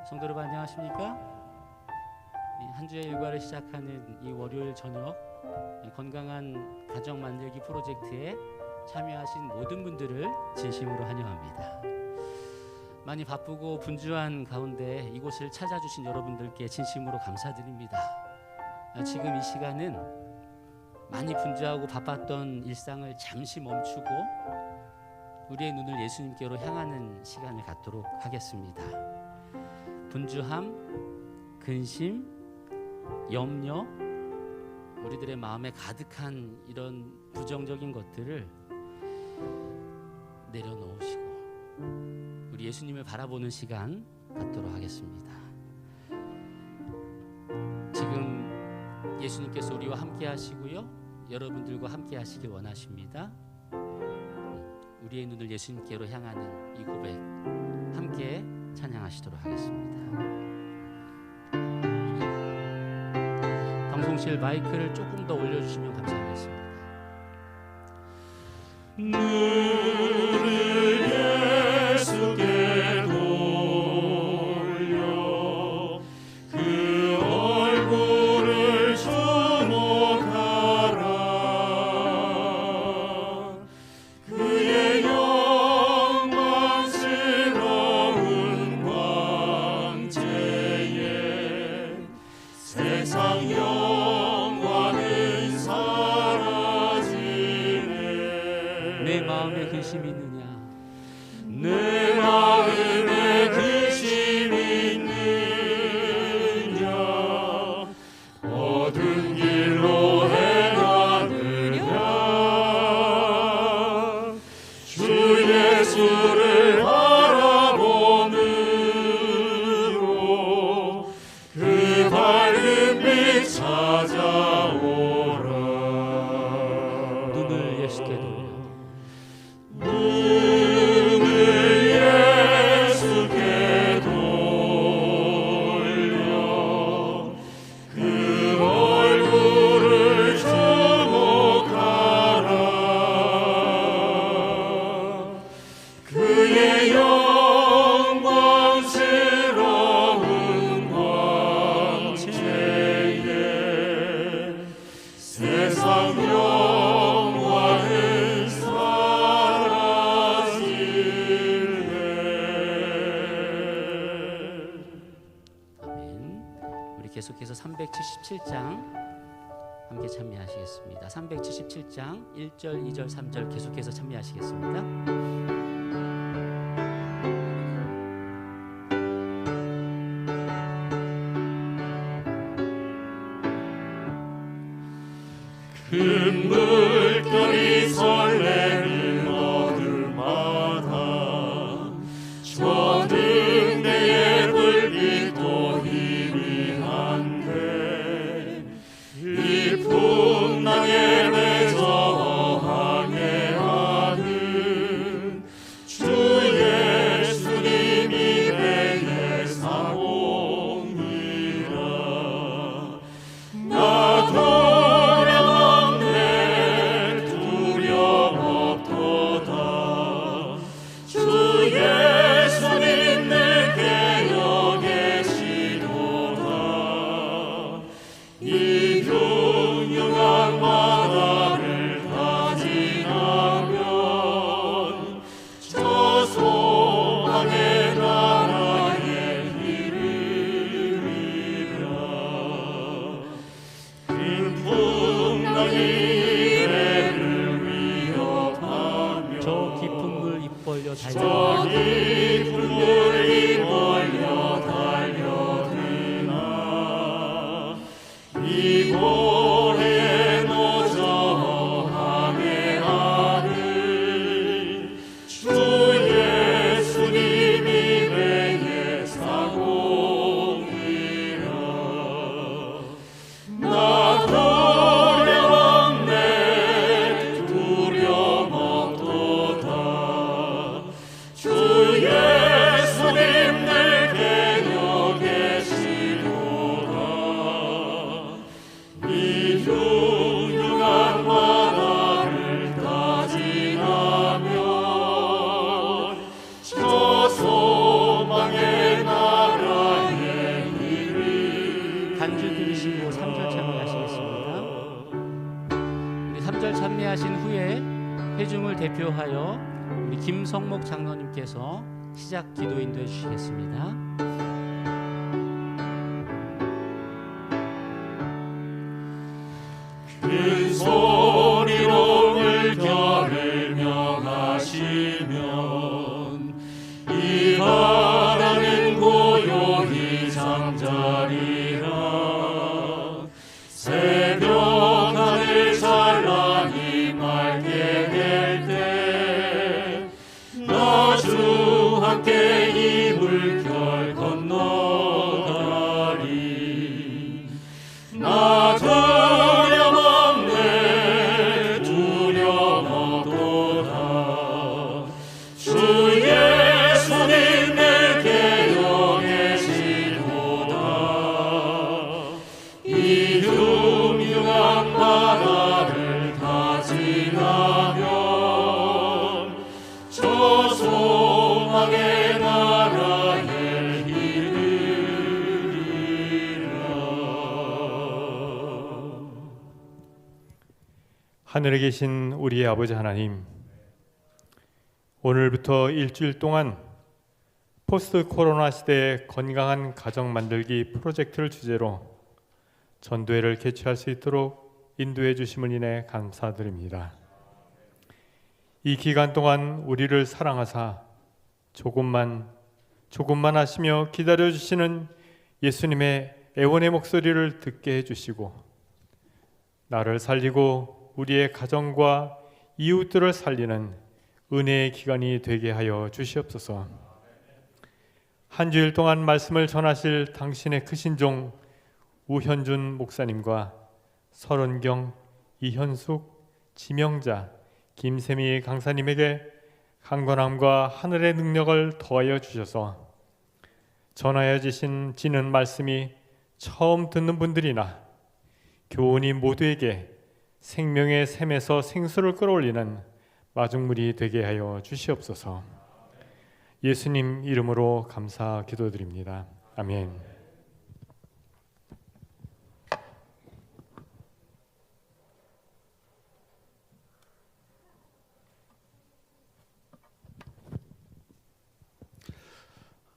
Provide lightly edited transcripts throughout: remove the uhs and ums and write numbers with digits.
성도 여러분 안녕하십니까? 한 주의 일과를 시작하는 이 월요일 저녁 건강한 가정 만들기 프로젝트에 참여하신 모든 분들을 진심으로 환영합니다. 많이 바쁘고 분주한 가운데 이곳을 찾아주신 여러분들께 진심으로 감사드립니다. 지금 이 시간은 많이 분주하고 바빴던 일상을 잠시 멈추고 우리의 눈을 예수님께로 향하는 시간을 갖도록 하겠습니다. 분주함, 근심, 염려, 우리들의 마음에 가득한 이런 부정적인 것들을 내려놓으시고 우리 예수님을 바라보는 시간 갖도록 하겠습니다. 지금 예수님께서 우리와 함께 하시고요, 여러분들과 함께 하시길 원하십니다. 우리의 눈을 예수님께로 향하는 이 고백 함께 찬양하시도록 하겠습니다. 방송실 마이크를 조금 더 올려주시면 감사하겠습니다. 눈을 예수께 돌려 그 얼굴을 주목하라. 그의 영광스러운 광채에 세상 영광은 사라지네. 내 마음에 근심이 있느냐? 내 마음에 근심이 있느냐? 어두운 길로 행하느냐? 주 예수를 바라봄으로 그 밝은 빛 찾아오라. 눈을 예수께 돌려 눈을 예수께 돌려 그 얼굴을 주목하라. 그의 영광스러운 광채에 세상 영광은 아멘. 우리 계속해서 377장 함께 참여하시겠습니다. 377장 1절, 2절, 3절 계속해서 참여하시겠습니다. 큰 물결이 설레는 어둠마다 저 등대의 불빛도 희미한데 이 풍랑에 매저 항해하는 주 예수님이 배에 사옵니다. 나도 저 깊은 물 입 벌려 달려 저 깊은 물 입 벌려 달려드나 이 고래에 노저 항해하는 주 예수님이 배에 사공이라. 나 두려웠네 두려움 없도다. 주 예수님 늘 계여 계시도다. 이 참여하신 후에 회중을 대표하여 우리 김성목 장로님께서 시작 기도 인도해 주시겠습니다. 큰 소리로 물결을 명하시면 이 바다는 고요히 잠자리라. 새벽 하늘 찬란히 맑게 될 때 나 주 함께 이 물결 건너가리. 나 두려움 없네 두려움 없도다. 주 예수님 내게 계시도다. 이 흉흉한 바다를 다 지나면 저 소망의 나라에 이르리라. 하늘에 계신 우리 아버지 하나님, 오늘부터 일주일 동안 포스트 코로나 시대의 건강한 가정 만들기 프로젝트를 주제로 전도회를 개최할 수 있도록 인도해 주심을 인해 감사드립니다. 이 기간 동안 우리를 사랑하사 조금만 하시며 기다려 주시는 예수님의 애원의 목소리를 듣게 해주시고 나를 살리고 우리의 가정과 이웃들을 살리는 은혜의 기간이 되게 하여 주시옵소서. 한 주일 동안 말씀을 전하실 당신의 크신 종 우현준 목사님과 설은경, 이현숙, 지명자, 김세미 강사님에게 강건함과 하늘의 능력을 더하여 주셔서 전하여지는 말씀이 처음 듣는 분들이나 교훈이 모두에게 생명의 샘에서 생수를 끌어올리는 마중물이 되게 하여 주시옵소서. 예수님 이름으로 감사 기도드립니다. 아멘.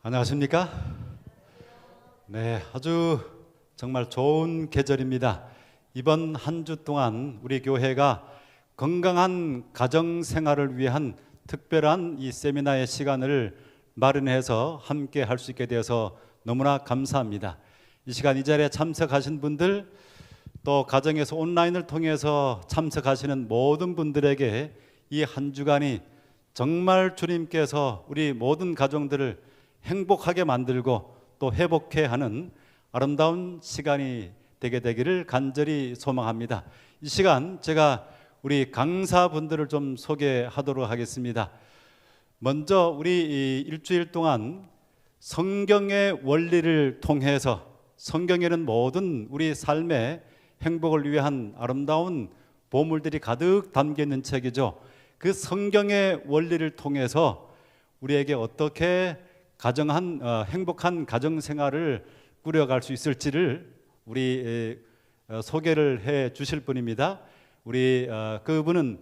안녕하십니까? 네, 아주 정말 좋은 계절입니다. 이번 한 주 동안 우리 교회가 건강한 가정 생활을 위한 특별한 이 세미나의 시간을 마련해서 함께 할 수 있게 되어서 너무나 감사합니다. 이 시간 이 자리에 참석하신 분들, 또 가정에서 온라인을 통해서 참석하시는 모든 분들에게 이 한 주간이 정말 주님께서 우리 모든 가정들을 행복하게 만들고 또 회복해 하는 아름다운 시간이 되게 되기를 간절히 소망합니다. 이 시간 제가 우리 강사분들을 좀 소개하도록 하겠습니다. 먼저 우리 이 일주일 동안 성경의 원리를 통해서, 성경에는 모든 우리 삶의 행복을 위한 아름다운 보물들이 가득 담겨 있는 책이죠. 그 성경의 원리를 통해서 우리에게 어떻게 행복한 가정 생활을 꾸려갈 수 있을지를 우리 소개를 해 주실 분입니다. 우리 그분은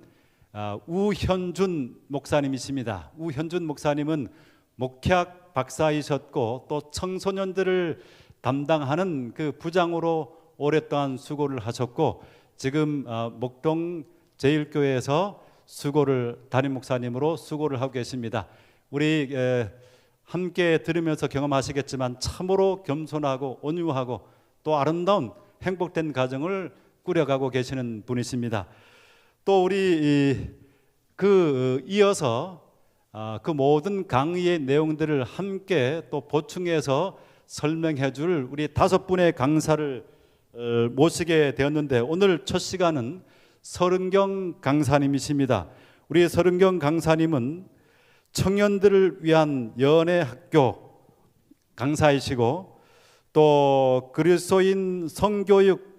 우현준 목사님이십니다. 우현준 목사님은 목회학 박사이셨고 또 청소년들을 담당하는 그 부장으로 오랫동안 수고를 하셨고 지금 목동 제일교회에서 담임 목사님으로 수고를 하고 계십니다. 우리 함께 들으면서 경험하시겠지만 참으로 겸손하고 온유하고 또 아름다운 행복된 가정을 꾸려가고 계시는 분이십니다. 또 우리 이어서 그 모든 강의의 내용들을 함께 또 보충해서 설명해 줄 우리 5분의 강사를 모시게 되었는데 오늘 첫 시간은 설은경 강사님이십니다. 우리 설은경 강사님은 청년들을 위한 연애학교 강사이시고 또 그리스도인 성교육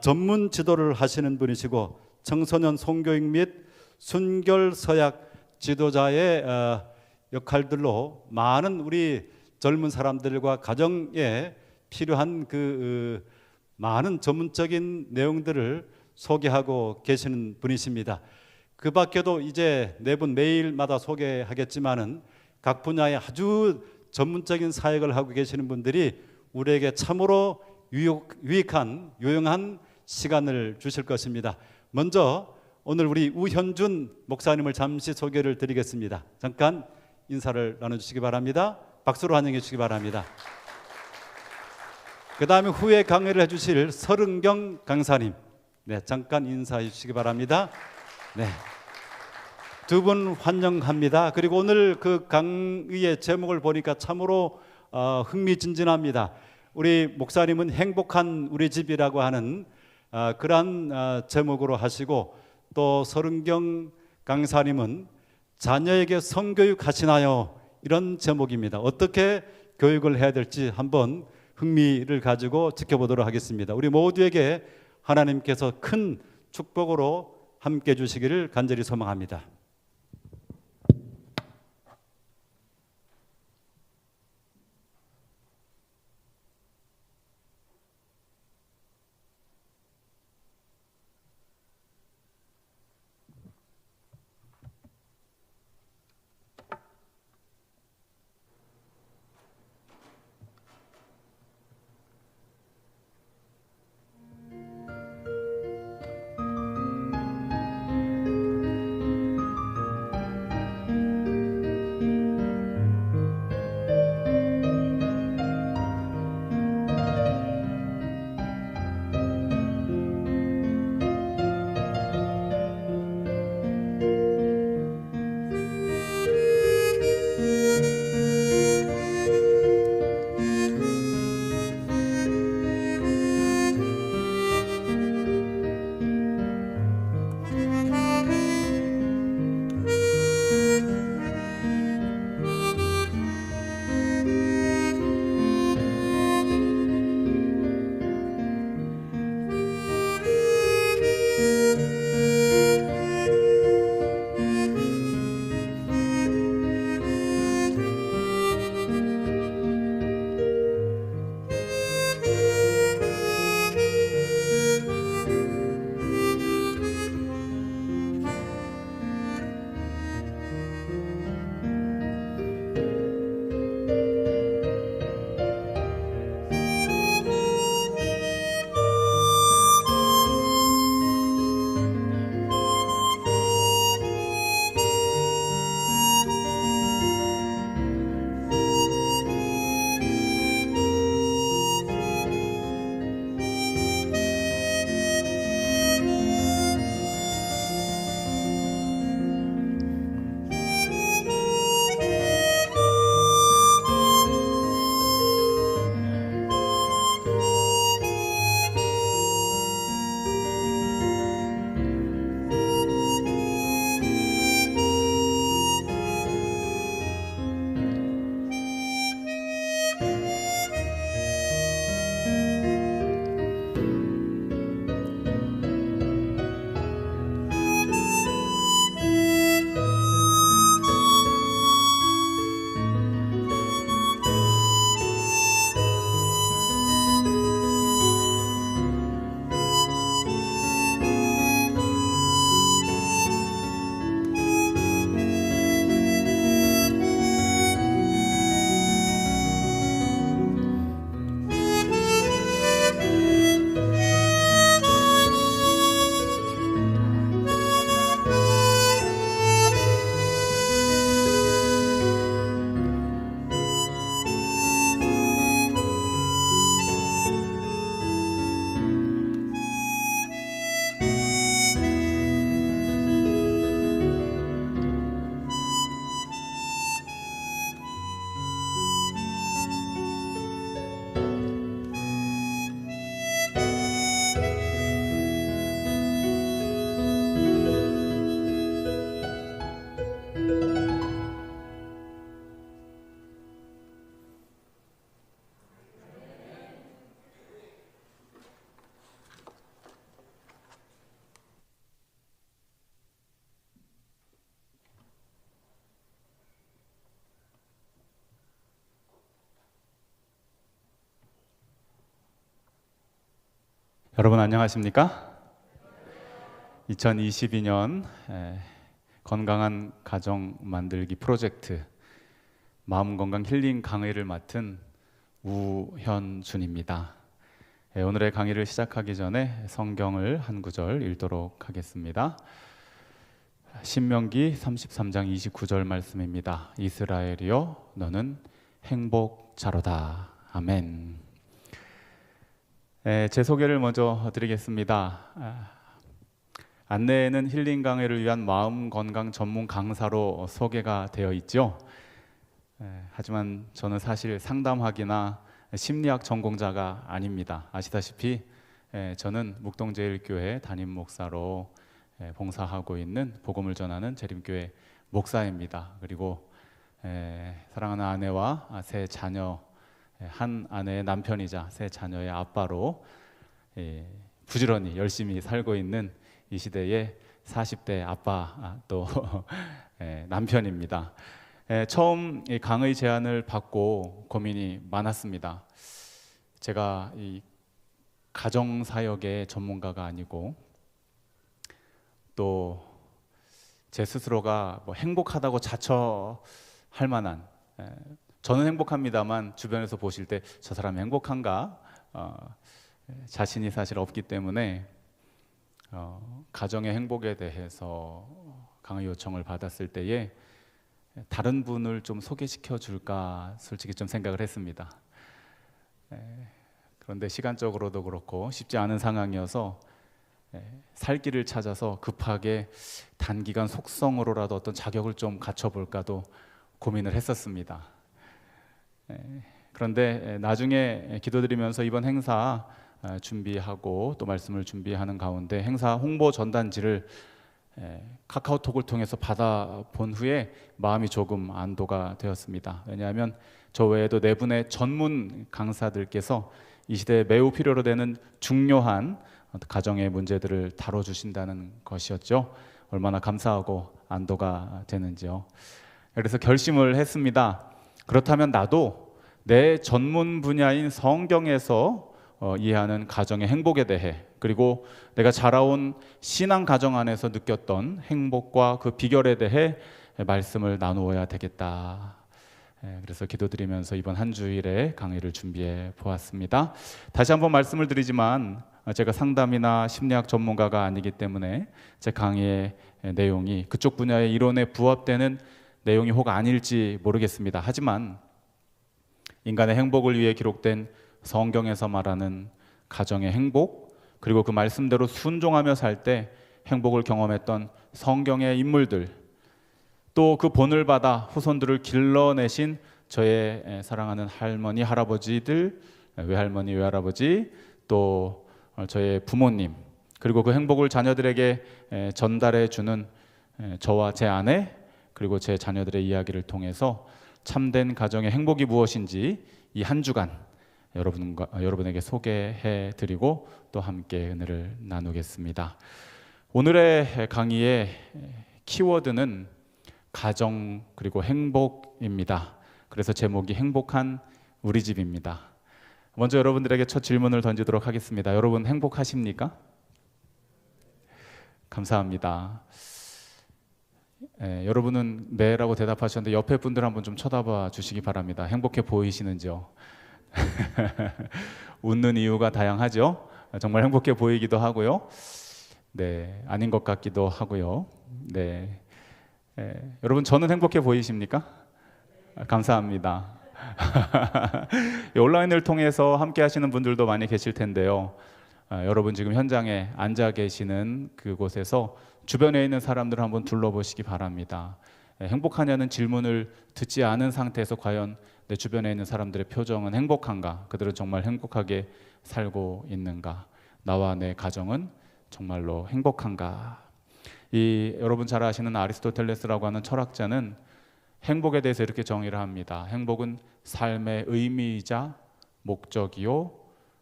전문 지도를 하시는 분이시고 청소년 성교육 및 순결 서약 지도자의 역할들로 많은 우리 젊은 사람들과 가정에 필요한 그 많은 전문적인 내용들을 소개하고 계시는 분이십니다. 그 밖에도 이제 네 분 매일마다 소개하겠지만은 각 분야에 아주 전문적인 사역을 하고 계시는 분들이 우리에게 참으로 유익한 유용한 시간을 주실 것입니다. 먼저 오늘 우리 우현준 목사님을 잠시 소개를 드리겠습니다. 잠깐 인사를 나눠주시기 바랍니다. 박수로 환영해 주시기 바랍니다. 그 다음에 후에 강의를 해주실 서른경 강사님, 네, 잠깐 인사해 주시기 바랍니다. 네, 두 분 환영합니다. 그리고 오늘 그 강의의 제목을 보니까 참으로 흥미진진합니다. 우리 목사님은 행복한 우리 집이라고 하는 그러한 제목으로 하시고, 또 서른경 강사님은 자녀에게 성교육 하시나요? 이런 제목입니다. 어떻게 교육을 해야 될지 한번 흥미를 가지고 지켜보도록 하겠습니다. 우리 모두에게 하나님께서 큰 축복으로 함께 해주시기를 간절히 소망합니다. 여러분 안녕하십니까? 2022년 건강한 가정 만들기 프로젝트 마음건강 힐링 강의를 맡은 우현준입니다. 오늘의 강의를 시작하기 전에 성경을 한 구절 읽도록 하겠습니다. 신명기 33장 29절 말씀입니다. 이스라엘이여 너는 행복자로다. 아멘. 제 소개를 먼저 드리겠습니다. 안내에는 힐링 강의를 위한 마음 건강 전문 강사로 소개가 되어 있죠. 하지만 저는 사실 상담학이나 심리학 전공자가 아닙니다. 아시다시피 저는 묵동제일교회 담임 목사로 봉사하고 있는 복음을 전하는 재림교회 목사입니다. 그리고 사랑하는 아내와 세 자녀, 한 아내의 남편이자 세 자녀의 아빠로 부지런히 열심히 살고 있는 이 시대의 40대 아빠 또 남편입니다. 처음 이 강의 제안을 받고 고민이 많았습니다. 제가 이 가정 사역의 전문가가 아니고 또 제 스스로가 뭐 행복하다고 자처할 만한, 저는 행복합니다만 주변에서 보실 때 저 사람이 행복한가 자신이 사실 없기 때문에 가정의 행복에 대해서 강의 요청을 받았을 때에 다른 분을 좀 소개시켜 줄까 솔직히 좀 생각을 했습니다. 그런데 시간적으로도 그렇고 쉽지 않은 상황이어서 살 길을 찾아서 급하게 단기간 속성으로라도 어떤 자격을 좀 갖춰볼까도 고민을 했었습니다. 그런데 나중에 기도드리면서 이번 행사 준비하고 또 말씀을 준비하는 가운데 행사 홍보 전단지를 카카오톡을 통해서 받아본 후에 마음이 조금 안도가 되었습니다. 왜냐하면 저 외에도 네 분의 전문 강사들께서 이 시대에 매우 필요로 되는 중요한 가정의 문제들을 다뤄주신다는 것이었죠. 얼마나 감사하고 안도가 되는지요. 그래서 결심을 했습니다. 그렇다면 나도 내 전문 분야인 성경에서 이해하는 가정의 행복에 대해, 그리고 내가 자라온 신앙 가정 안에서 느꼈던 행복과 그 비결에 대해 말씀을 나누어야 되겠다. 그래서 기도드리면서 이번 한 주일에 강의를 준비해 보았습니다. 다시 한번 말씀을 드리지만 제가 상담이나 심리학 전문가가 아니기 때문에 제 강의의 내용이 그쪽 분야의 이론에 부합되는 내용이 혹 아닐지 모르겠습니다. 하지만 인간의 행복을 위해 기록된 성경에서 말하는 가정의 행복, 그리고 그 말씀대로 순종하며 살 때 행복을 경험했던 성경의 인물들, 또 그 본을 받아 후손들을 길러내신 저의 사랑하는 할머니, 할아버지들, 외할머니, 외할아버지, 또 저의 부모님, 그리고 그 행복을 자녀들에게 전달해 주는 저와 제 아내, 그리고 제 자녀들의 이야기를 통해서 참된 가정의 행복이 무엇인지 이 한 주간 여러분에게 소개해 드리고 또 함께 은혜를 나누겠습니다. 오늘의 강의의 키워드는 가정 그리고 행복입니다. 그래서 제목이 행복한 우리 집입니다. 먼저 여러분들에게 첫 질문을 던지도록 하겠습니다. 여러분 행복하십니까? 감사합니다. 여러분은 네라고 대답하셨는데 옆에 분들 한번 좀 쳐다봐 주시기 바랍니다. 행복해 보이시는지요? 웃는 이유가 다양하죠. 정말 행복해 보이기도 하고요. 네, 아닌 것 같기도 하고요. 네, 여러분 저는 행복해 보이십니까? 감사합니다. 온라인을 통해서 함께 하시는 분들도 많이 계실 텐데요. 여러분 지금 현장에 앉아 계시는 그곳에서 주변에 있는 사람들을 한번 둘러보시기 바랍니다. 행복하냐는 질문을 듣지 않은 상태에서 과연 내 주변에 있는 사람들의 표정은 행복한가? 그들은 정말 행복하게 살고 있는가? 나와 내 가정은 정말로 행복한가? 여러분 잘 아시는 아리스토텔레스라고 하는 철학자는 행복에 대해서 이렇게 정의를 합니다. 행복은 삶의 의미이자 목적이요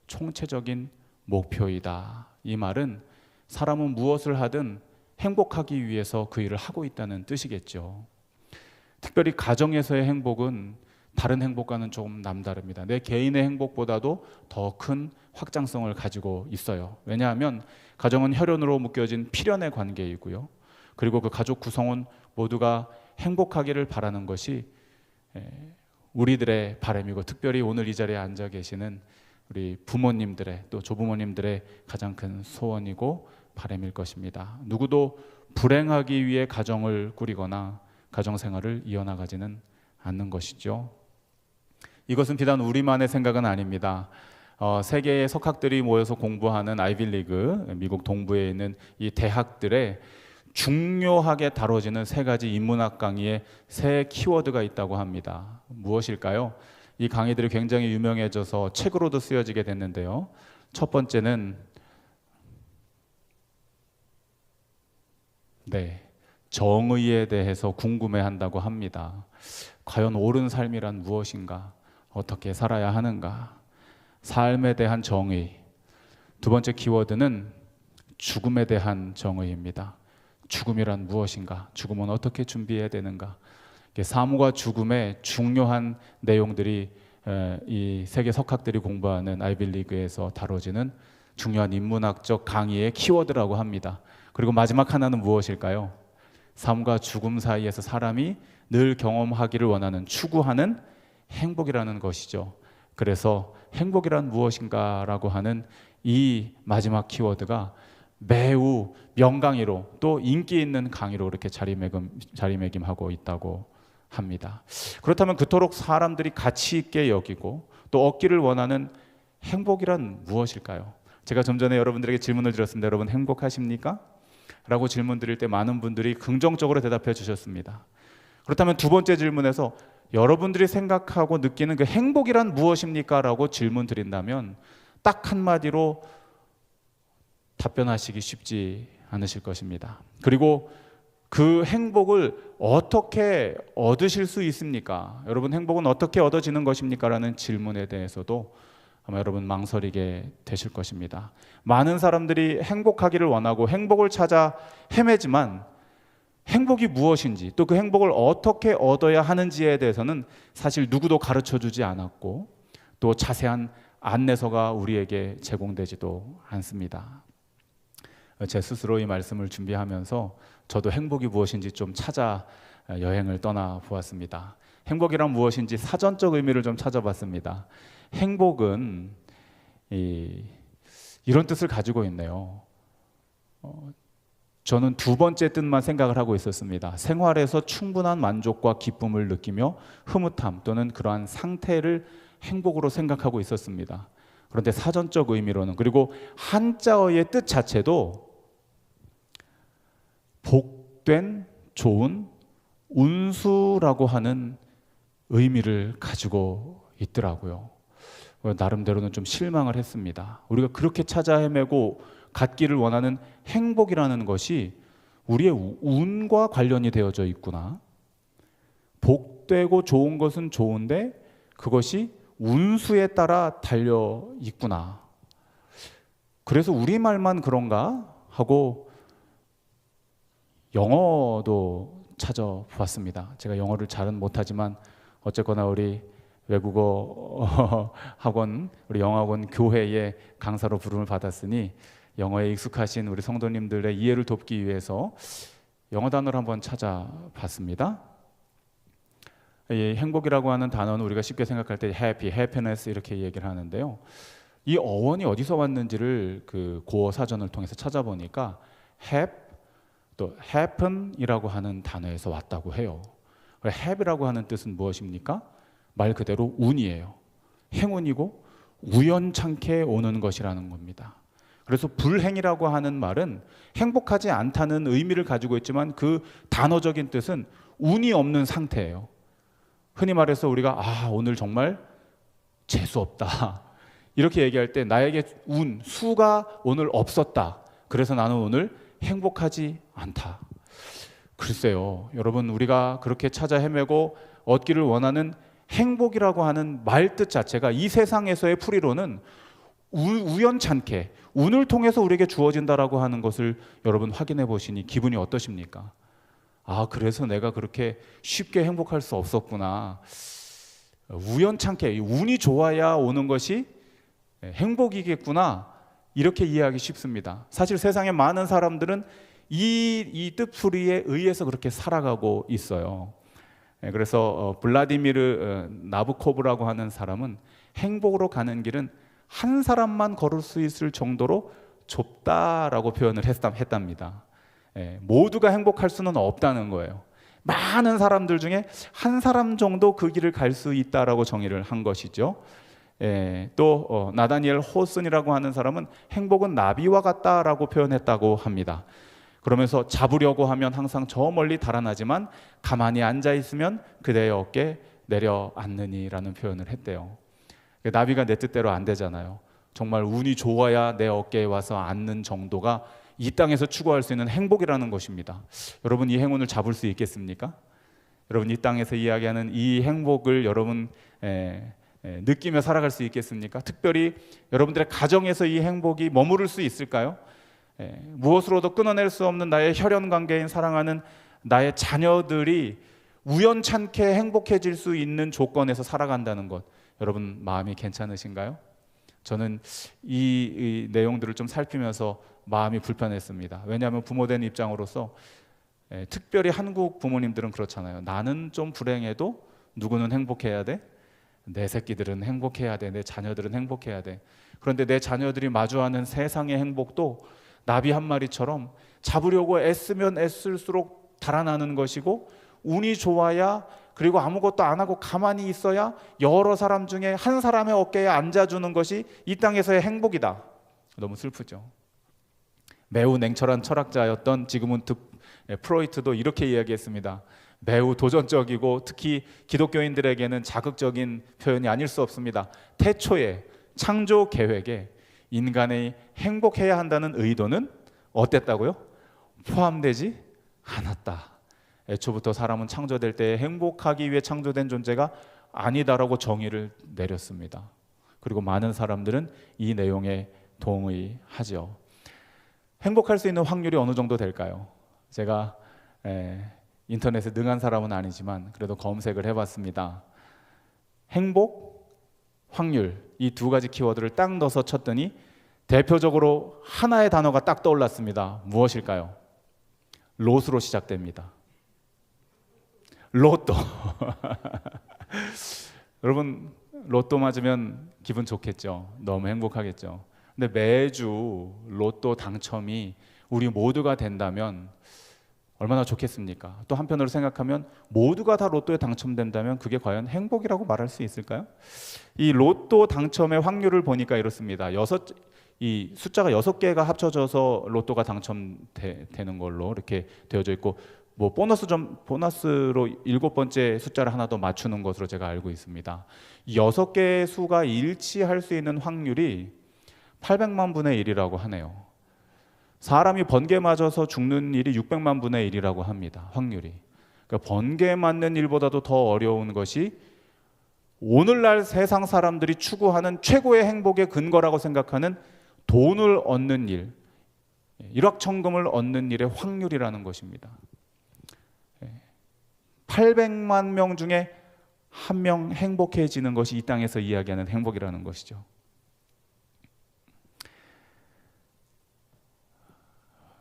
총체적인 목표이다. 이 말은 사람은 무엇을 하든 행복하기 위해서 그 일을 하고 있다는 뜻이겠죠. 특별히 가정에서의 행복은 다른 행복과는 조금 남다릅니다. 내 개인의 행복보다도 더 큰 확장성을 가지고 있어요. 왜냐하면 가정은 혈연으로 묶여진 필연의 관계이고요. 그리고 그 가족 구성원 모두가 행복하기를 바라는 것이 우리들의 바람이고, 특별히 오늘 이 자리에 앉아 계시는 우리 부모님들의, 또 조부모님들의 가장 큰 소원이고 바람일 것입니다. 누구도 불행하기 위해 가정을 꾸리거나 가정생활을 이어나가지는 않는 것이죠. 이것은 비단 우리만의 생각은 아닙니다. 세계의 석학들이 모여서 공부하는 아이비리그, 미국 동부에 있는 이 대학들의 중요하게 다뤄지는 세 가지 인문학 강의에 세 키워드가 있다고 합니다. 무엇일까요? 이 강의들이 굉장히 유명해져서 책으로도 쓰여지게 됐는데요. 첫 번째는 정의에 대해서 궁금해한다고 합니다. 과연 옳은 삶이란 무엇인가? 어떻게 살아야 하는가? 삶에 대한 정의. 두 번째 키워드는 죽음에 대한 정의입니다. 죽음이란 무엇인가? 죽음은 어떻게 준비해야 되는가? 삶과 죽음의 중요한 내용들이 이 세계 석학들이 공부하는 아이비리그에서 다뤄지는 중요한 인문학적 강의의 키워드라고 합니다. 그리고 마지막 하나는 무엇일까요? 삶과 죽음 사이에서 사람이 늘 경험하기를 원하는, 추구하는 행복이라는 것이죠. 그래서 행복이란 무엇인가라고 하는 이 마지막 키워드가 매우 명강의로, 또 인기 있는 강의로 이렇게 자리매김하고 있다고 합니다. 그렇다면 그토록 사람들이 가치 있게 여기고 또 얻기를 원하는 행복이란 무엇일까요? 제가 좀 전에 여러분들에게 질문을 드렸습니다. 여러분 행복하십니까? 라고 질문 드릴 때 많은 분들이 긍정적으로 대답해 주셨습니다. 그렇다면 두 번째 질문에서 여러분들이 생각하고 느끼는 그 행복이란 무엇입니까? 라고 질문 드린다면 딱 한마디로 답변하시기 쉽지 않으실 것입니다. 그리고 그 행복을 어떻게 얻으실 수 있습니까? 여러분 행복은 어떻게 얻어지는 것입니까? 라는 질문에 대해서도 아마 여러분 망설이게 되실 것입니다. 많은 사람들이 행복하기를 원하고 행복을 찾아 헤매지만 행복이 무엇인지, 또 그 행복을 어떻게 얻어야 하는지에 대해서는 사실 누구도 가르쳐 주지 않았고, 또 자세한 안내서가 우리에게 제공되지도 않습니다. 제 스스로 이 말씀을 준비하면서 저도 행복이 무엇인지 좀 찾아 여행을 떠나 보았습니다. 행복이란 무엇인지 사전적 의미를 좀 찾아봤습니다. 행복은 이런 뜻을 가지고 있네요. 저는 두 번째 뜻만 생각을 하고 있었습니다. 생활에서 충분한 만족과 기쁨을 느끼며 흐뭇함 또는 그러한 상태를 행복으로 생각하고 있었습니다. 그런데 사전적 의미로는, 그리고 한자어의 뜻 자체도 복된, 좋은, 운수라고 하는 의미를 가지고 있더라고요. 나름대로는 좀 실망을 했습니다. 우리가 그렇게 찾아 헤매고 갖기를 원하는 행복이라는 것이 우리의 운과 관련이 되어져 있구나. 복되고 좋은 것은 좋은데 그것이 운수에 따라 달려 있구나. 그래서 우리말만 그런가 하고 영어도 찾아보았습니다. 제가 영어를 잘은 못하지만 어쨌거나 우리 외국어 학원, 우리 영어학원 교회의 강사로 부름을 받았으니 영어에 익숙하신 우리 성도님들의 이해를 돕기 위해서 영어 단어를 한번 찾아봤습니다. 이 행복이라고 하는 단어는 우리가 쉽게 생각할 때 happy, happiness 이렇게 얘기를 하는데요. 이 어원이 어디서 왔는지를 그 고어 사전을 통해서 찾아보니까 have, 또 happen이라고 하는 단어에서 왔다고 해요. have이라고 하는 뜻은 무엇입니까? 말 그대로 운이에요. 행운이고 우연찮게 오는 것이라는 겁니다. 그래서 불행이라고 하는 말은 행복하지 않다는 의미를 가지고 있지만 그 단어적인 뜻은 운이 없는 상태예요. 흔히 말해서 우리가 오늘 정말 재수 없다 이렇게 얘기할 때 나에게 수가 오늘 없었다. 그래서 나는 오늘 행복하지 않다. 글쎄요, 여러분, 우리가 그렇게 찾아 헤매고 얻기를 원하는 행복이라고 하는 말뜻 자체가 이 세상에서의 풀이로는 우연찮게 운을 통해서 우리에게 주어진다라고 하는 것을 여러분 확인해 보시니 기분이 어떠십니까? 그래서 내가 그렇게 쉽게 행복할 수 없었구나. 우연찮게 운이 좋아야 오는 것이 행복이겠구나 이렇게 이해하기 쉽습니다. 사실 세상에 많은 사람들은 이 뜻풀이에 의해서 그렇게 살아가고 있어요. 그래서 블라디미르 나부코브라고 하는 사람은 행복으로 가는 길은 한 사람만 걸을 수 있을 정도로 좁다라고 표현을 했답니다. 모두가 행복할 수는 없다는 거예요. 많은 사람들 중에 한 사람 정도 그 길을 갈 수 있다라고 정의를 한 것이죠. 또 나다니엘 호슨이라고 하는 사람은 행복은 나비와 같다라고 표현했다고 합니다. 그러면서 잡으려고 하면 항상 저 멀리 달아나지만 가만히 앉아 있으면 그대의 어깨에 내려앉느니라는 표현을 했대요. 나비가 내 뜻대로 안 되잖아요. 정말 운이 좋아야 내 어깨에 와서 앉는 정도가 이 땅에서 추구할 수 있는 행복이라는 것입니다. 여러분 이 행운을 잡을 수 있겠습니까? 여러분 이 땅에서 이야기하는 이 행복을 여러분 느끼며 살아갈 수 있겠습니까? 특별히 여러분들의 가정에서 이 행복이 머무를 수 있을까요? 무엇으로도 끊어낼 수 없는 나의 혈연 관계인 사랑하는 나의 자녀들이 우연찮게 행복해질 수 있는 조건에서 살아간다는 것, 여러분 마음이 괜찮으신가요? 저는 이 내용들을 좀 살피면서 마음이 불편했습니다. 왜냐하면 부모된 입장으로서 특별히 한국 부모님들은 그렇잖아요. 나는 좀 불행해도 누구는 행복해야 돼? 내 새끼들은 행복해야 돼. 내 자녀들은 행복해야 돼. 그런데 내 자녀들이 마주하는 세상의 행복도 나비 한 마리처럼 잡으려고 애쓰면 애쓸수록 달아나는 것이고, 운이 좋아야, 그리고 아무것도 안 하고 가만히 있어야 여러 사람 중에 한 사람의 어깨에 앉아주는 것이 이 땅에서의 행복이다. 너무 슬프죠. 매우 냉철한 철학자였던 지그문트 프로이트도 이렇게 이야기했습니다. 매우 도전적이고 특히 기독교인들에게는 자극적인 표현이 아닐 수 없습니다. 태초에 창조 계획에 인간이 행복해야 한다는 의도는 어땠다고요? 포함되지 않았다. 애초부터 사람은 창조될 때 행복하기 위해 창조된 존재가 아니다라고 정의를 내렸습니다. 그리고 많은 사람들은 이 내용에 동의하죠. 행복할 수 있는 확률이 어느 정도 될까요? 제가 인터넷에 능한 사람은 아니지만 그래도 검색을 해봤습니다. 행복, 확률, 이 두 가지 키워드를 딱 넣어서 쳤더니 대표적으로 하나의 단어가 딱 떠올랐습니다. 무엇일까요? 롯으로 시작됩니다. 로또. 여러분 로또 맞으면 기분 좋겠죠. 너무 행복하겠죠. 근데 매주 로또 당첨이 우리 모두가 된다면 얼마나 좋겠습니까? 또 한편으로 생각하면 모두가 다 로또에 당첨된다면 그게 과연 행복이라고 말할 수 있을까요? 이 로또 당첨의 확률을 보니까 이렇습니다. 이 숫자가 6개가 합쳐져서 로또가 당첨되는 걸로 이렇게 되어져 있고, 뭐 보너스로 7번째 숫자를 하나 더 맞추는 것으로 제가 알고 있습니다. 6개의 수가 일치할 수 있는 확률이 800만 분의 1이라고 하네요. 사람이 번개 맞아서 죽는 일이 600만 분의 1이라고 합니다. 확률이. 그러니까 번개 맞는 일보다도 더 어려운 것이 오늘날 세상 사람들이 추구하는 최고의 행복의 근거라고 생각하는 돈을 얻는 일, 일확천금을 얻는 일의 확률이라는 것입니다. 800만 명 중에 한 명 행복해지는 것이 이 땅에서 이야기하는 행복이라는 것이죠.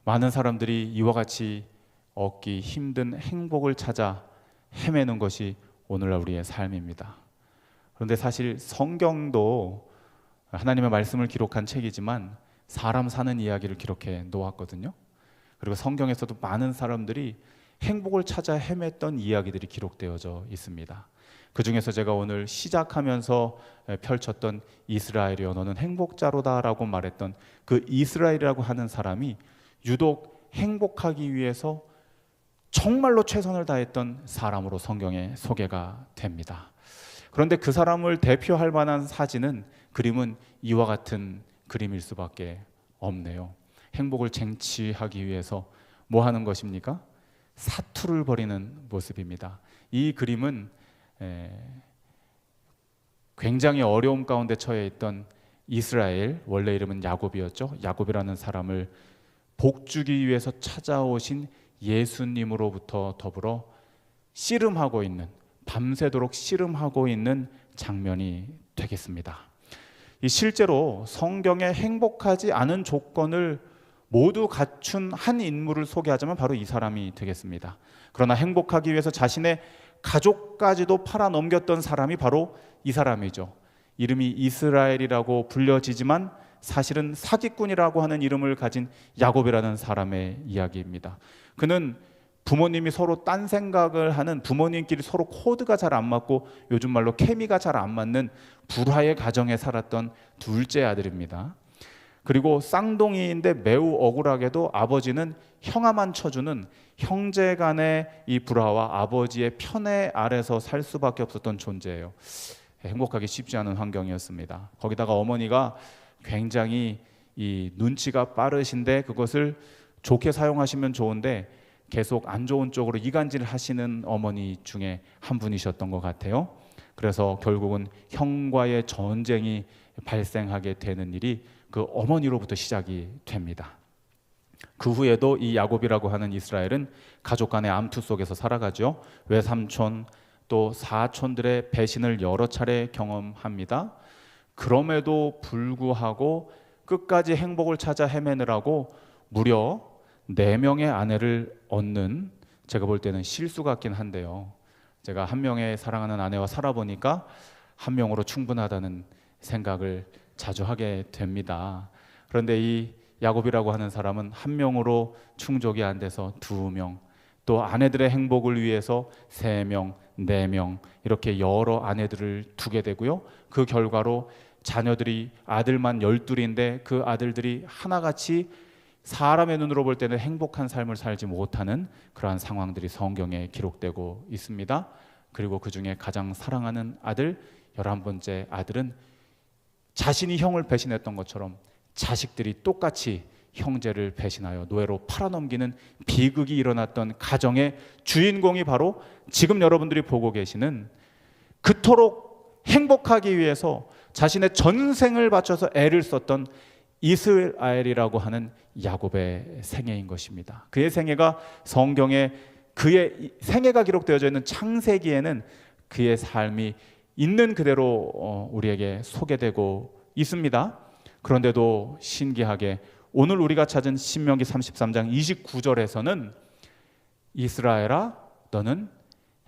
많은 사람들이 이와 같이 얻기 힘든 행복을 찾아 헤매는 것이 오늘날 우리의 삶입니다. 그런데 사실 성경도 하나님의 말씀을 기록한 책이지만 사람 사는 이야기를 기록해 놓았거든요. 그리고 성경에서도 많은 사람들이 행복을 찾아 헤맸던 이야기들이 기록되어져 있습니다. 그 중에서 제가 오늘 시작하면서 펼쳤던 이스라엘이여 너는 행복자로다라고 말했던 그 이스라엘이라고 하는 사람이 유독 행복하기 위해서 정말로 최선을 다했던 사람으로 성경에 소개가 됩니다. 그런데 그 사람을 대표할 만한 사진은, 그림은 이와 같은 그림일 수밖에 없네요. 행복을 쟁취하기 위해서 뭐 하는 것입니까? 사투를 벌이는 모습입니다. 이 그림은 굉장히 어려움 가운데 처해 있던 이스라엘, 원래 이름은 야곱이었죠. 야곱이라는 사람을 복주기 위해서 찾아오신 예수님으로부터 더불어 씨름하고 있는, 밤새도록 씨름하고 있는 장면이 되겠습니다. 이 실제로 성경에 행복하지 않은 조건을 모두 갖춘 한 인물을 소개하자면 바로 이 사람이 되겠습니다. 그러나 행복하기 위해서 자신의 가족까지도 팔아 넘겼던 사람이 바로 이 사람이죠. 이름이 이스라엘이라고 불려지지만 사실은 사기꾼이라고 하는 이름을 가진 야곱이라는 사람의 이야기입니다. 그는 부모님이 서로 딴 생각을 하는, 부모님끼리 서로 코드가 잘 안 맞고 요즘 말로 케미가 잘 안 맞는 불화의 가정에 살았던 둘째 아들입니다. 그리고 쌍둥이인데 매우 억울하게도 아버지는 형아만 쳐주는 형제 간의 이 불화와 아버지의 편애 아래서 살 수밖에 없었던 존재예요. 행복하기 쉽지 않은 환경이었습니다. 거기다가 어머니가 굉장히 이 눈치가 빠르신데 그것을 좋게 사용하시면 좋은데 계속 안 좋은 쪽으로 이간질 하시는 어머니 중에 한 분이셨던 것 같아요. 그래서 결국은 형과의 전쟁이 발생하게 되는 일이 그 어머니로부터 시작이 됩니다. 그 후에도 이 야곱이라고 하는 이스라엘은 가족 간의 암투 속에서 살아가죠. 외삼촌 또 사촌들의 배신을 여러 차례 경험합니다. 그럼에도 불구하고 끝까지 행복을 찾아 헤매느라고 무려 4명의 아내를 얻는, 제가 볼 때는 실수 같긴 한데요. 제가 한 명의 사랑하는 아내와 살아보니까 한 명으로 충분하다는 생각을 자주 하게 됩니다. 그런데 이 야곱이라고 하는 사람은 한 명으로 충족이 안 돼서 2명, 또 아내들의 행복을 위해서 3명, 4명 이렇게 여러 아내들을 두게 되고요. 그 결과로 자녀들이 아들만 12인데 그 아들들이 하나같이 사람의 눈으로 볼 때는 행복한 삶을 살지 못하는 그러한 상황들이 성경에 기록되고 있습니다. 그리고 그 중에 가장 사랑하는 아들 11번째 아들은 자신이 형을 배신했던 것처럼 자식들이 똑같이 형제를 배신하여 노예로 팔아넘기는 비극이 일어났던 가정의 주인공이 바로 지금 여러분들이 보고 계시는 그토록 행복하기 위해서 자신의 전생을 바쳐서 애를 썼던 이스라엘이라고 하는 야곱의 생애인 것입니다. 그의 생애가 성경에 그의 생애가 기록되어져 있는 창세기에는 그의 삶이 있는 그대로 우리에게 소개되고 있습니다. 그런데도 신기하게 오늘 우리가 찾은 신명기 33장 29절에서는 이스라엘아 너는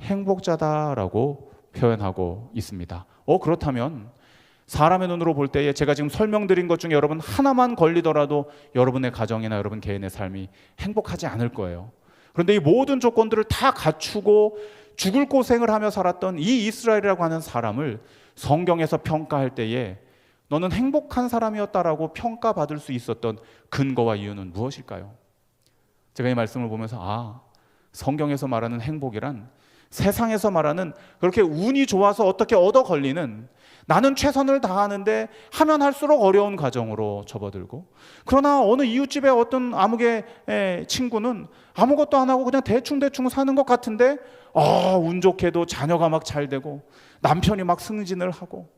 행복자다라고 표현하고 있습니다. 그렇다면 사람의 눈으로 볼 때에 제가 지금 설명드린 것 중에 여러분 하나만 걸리더라도 여러분의 가정이나 여러분 개인의 삶이 행복하지 않을 거예요. 그런데 이 모든 조건들을 다 갖추고 죽을 고생을 하며 살았던 이 이스라엘이라고 하는 사람을 성경에서 평가할 때에 너는 행복한 사람이었다라고 평가받을 수 있었던 근거와 이유는 무엇일까요? 제가 이 말씀을 보면서 성경에서 말하는 행복이란 세상에서 말하는 그렇게 운이 좋아서 어떻게 얻어 걸리는, 나는 최선을 다하는데 하면 할수록 어려운 과정으로 접어들고, 그러나 어느 이웃집의 어떤 아무개 친구는 아무것도 안 하고 그냥 대충 사는 것 같은데 운 좋게도 자녀가 막 잘 되고 남편이 막 승진을 하고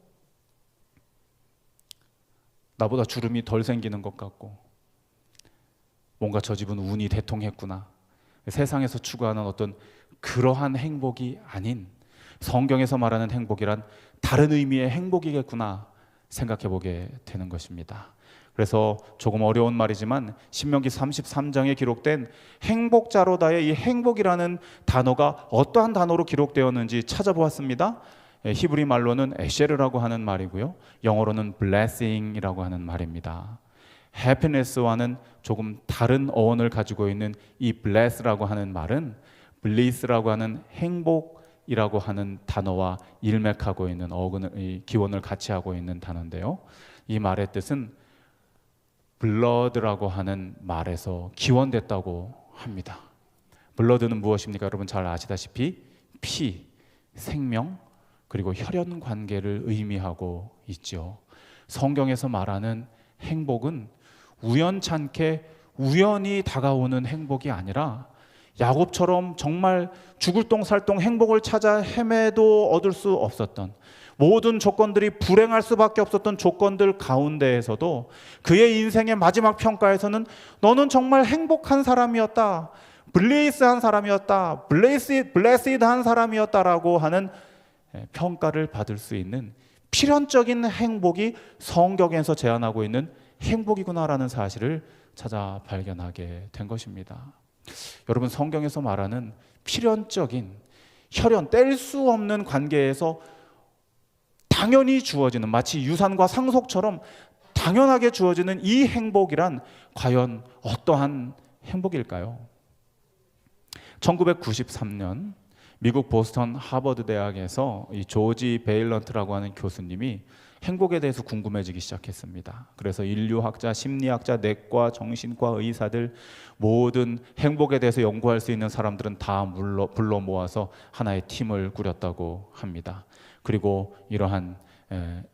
나보다 주름이 덜 생기는 것 같고 뭔가 저 집은 운이 대통했구나. 세상에서 추구하는 어떤 그러한 행복이 아닌 성경에서 말하는 행복이란 다른 의미의 행복이겠구나 생각해 보게 되는 것입니다. 그래서 조금 어려운 말이지만 신명기 33장에 기록된 행복자로다의 이 행복이라는 단어가 어떠한 단어로 기록되었는지 찾아보았습니다. 히브리 말로는 에쉐르라고 하는 말이고요, 영어로는 blessing이라고 하는 말입니다. happiness와는 조금 다른 어원을 가지고 있는 이 bless라고 하는 말은 bliss라고 하는 행복이라고 하는 단어와 일맥하고 있는 기원을 같이 하고 있는 단어인데요, 이 말의 뜻은 blood라고 하는 말에서 기원됐다고 합니다. blood는 무엇입니까? 여러분 잘 아시다시피 피, 생명, 그리고 혈연 관계를 의미하고 있죠. 성경에서 말하는 행복은 우연찮게 우연히 다가오는 행복이 아니라 야곱처럼 정말 죽을 똥살똥 행복을 찾아 헤매도 얻을 수 없었던, 모든 조건들이 불행할 수밖에 없었던 조건들 가운데에서도 그의 인생의 마지막 평가에서는 너는 정말 행복한 사람이었다, 블레이스한 사람이었다, 블레시드한 사람이었다라고 하는 평가를 받을 수 있는 필연적인 행복이 성경에서 제안하고 있는 행복이구나라는 사실을 찾아 발견하게 된 것입니다. 여러분, 성경에서 말하는 필연적인 혈연 뗄 수 없는 관계에서 당연히 주어지는, 마치 유산과 상속처럼 당연하게 주어지는 이 행복이란 과연 어떠한 행복일까요? 1993년 미국 보스턴 하버드 대학에서 이 조지 베일런트라고 하는 교수님이 행복에 대해서 궁금해지기 시작했습니다. 그래서 인류학자, 심리학자, 내과, 정신과 의사들, 모든 행복에 대해서 연구할 수 있는 사람들은 다 불러 모아서 하나의 팀을 꾸렸다고 합니다. 그리고 이러한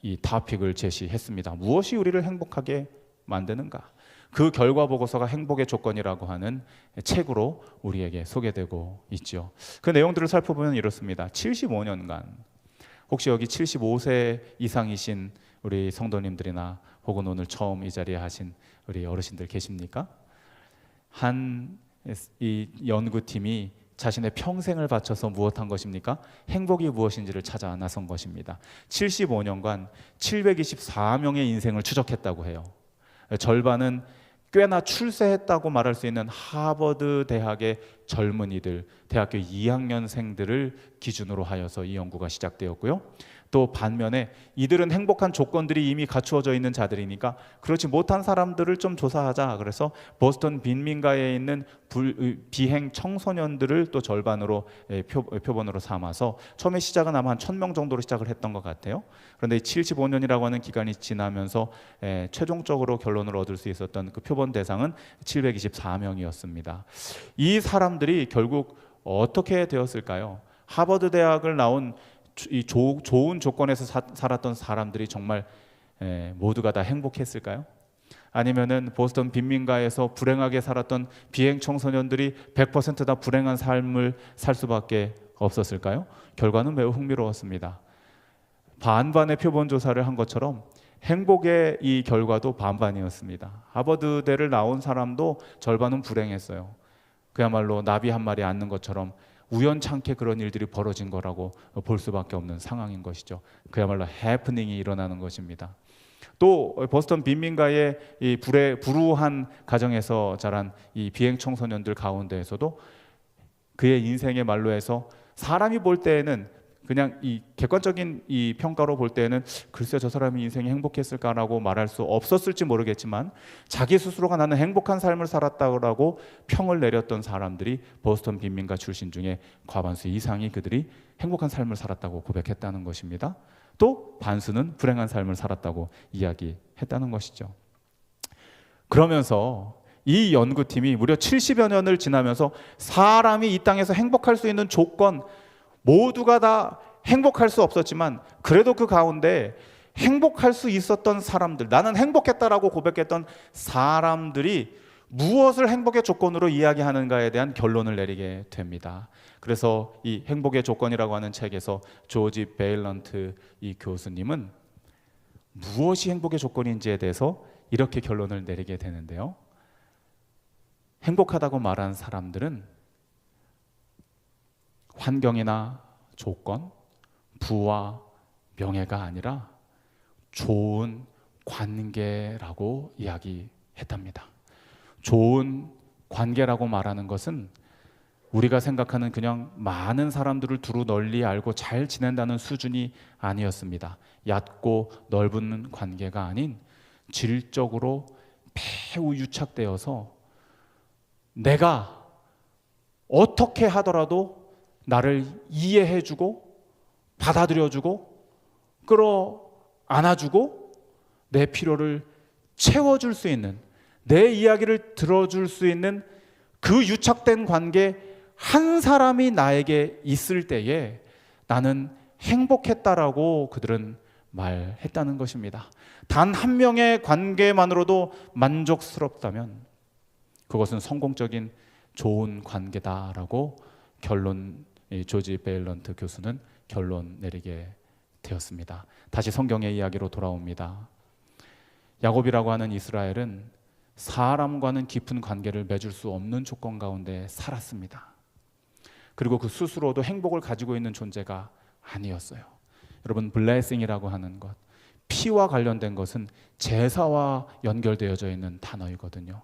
이 토픽을 제시했습니다. 무엇이 우리를 행복하게 만드는가? 그 결과 보고서가 행복의 조건이라고 하는 책으로 우리에게 소개되고 있죠. 그 내용들을 살펴보면 이렇습니다. 75년간 혹시 여기 75세 이상이신 우리 성도님들이나 혹은 오늘 처음 이 자리에 하신 우리 어르신들 계십니까? 이 연구팀이 자신의 평생을 바쳐서 무엇한 것입니까? 행복이 무엇인지를 찾아 나선 것입니다. 75년간 724명의 인생을 추적했다고 해요. 절반은 꽤나 출세했다고 말할 수 있는 하버드 대학의 젊은이들, 대학교 2학년생들을 기준으로 하여서 이 연구가 시작되었고요. 또 반면에 이들은 행복한 조건들이 이미 갖추어져 있는 자들이니까 그렇지 못한 사람들을 좀 조사하자. 그래서 보스턴 빈민가에 있는 비행 청소년들을 또 절반으로 표본으로 삼아서 처음에 시작은 아마 한 1000명 정도로 시작을 했던 것 같아요. 그런데 75년이라고 하는 기간이 지나면서 최종적으로 결론을 얻을 수 있었던 그 표본 대상은 724명이었습니다. 이 사람들이 결국 어떻게 되었을까요? 하버드 대학을 나온 이 좋은 조건에서 살았던 사람들이 정말 모두가 다 행복했을까요? 아니면은 보스턴 빈민가에서 불행하게 살았던 비행 청소년들이 100% 다 불행한 삶을 살 수밖에 없었을까요? 결과는 매우 흥미로웠습니다. 반반의 표본 조사를 한 것처럼 행복의 이 결과도 반반이었습니다. 하버드대를 나온 사람도 절반은 불행했어요. 그야말로 나비 한 마리 앉는 것처럼 우연찮게 그런 일들이 벌어진 거라고 볼 수밖에 없는 상황인 것이죠. 그야말로 해프닝이 일어나는 것입니다. 또 보스턴 빈민가의 이 불우한 가정에서 자란 이 비행 청소년들 가운데에서도 그의 인생의 말로 해서 사람이 볼 때에는 그냥 이 객관적인 이 평가로 볼 때는 글쎄 저 사람이 인생이 행복했을까라고 말할 수 없었을지 모르겠지만 자기 스스로가 나는 행복한 삶을 살았다고 평을 내렸던 사람들이 보스턴 빈민가 출신 중에 과반수 이상이 그들이 행복한 삶을 살았다고 고백했다는 것입니다. 또 반수는 불행한 삶을 살았다고 이야기했다는 것이죠. 그러면서 이 연구팀이 무려 70여 년을 지나면서 사람이 이 땅에서 행복할 수 있는 조건 모두가 다 행복할 수 없었지만 그래도 그 가운데 행복할 수 있었던 사람들, 나는 행복했다라고 고백했던 사람들이 무엇을 행복의 조건으로 이야기하는가에 대한 결론을 내리게 됩니다. 그래서 이 행복의 조건이라고 하는 책에서 조지 베일런트 이 교수님은 무엇이 행복의 조건인지에 대해서 이렇게 결론을 내리게 되는데요. 행복하다고 말한 사람들은 환경이나 조건, 부와 명예가 아니라 좋은 관계라고 이야기했답니다. 좋은 관계라고 말하는 것은 우리가 생각하는 그냥 많은 사람들을 두루 널리 알고 잘 지낸다는 수준이 아니었습니다. 얕고 넓은 관계가 아닌 질적으로 매우 유착되어서 내가 어떻게 하더라도 나를 이해해주고 받아들여주고 끌어안아주고 내 필요를 채워줄 수 있는, 내 이야기를 들어줄 수 있는 그 유착된 관계 한 사람이 나에게 있을 때에 나는 행복했다라고 그들은 말했다는 것입니다. 단 한 명의 관계만으로도 만족스럽다면 그것은 성공적인 좋은 관계다라고 조지 베일런트 교수는 결론 내리게 되었습니다. 다시 성경의 이야기로 돌아옵니다. 야곱이라고 하는 이스라엘은 사람과는 깊은 관계를 맺을 수 없는 조건 가운데 살았습니다. 그리고 그 스스로도 행복을 가지고 있는 존재가 아니었어요. 여러분 blessing이라고 하는 것, 피와 관련된 것은 제사와 연결되어져 있는 단어이거든요.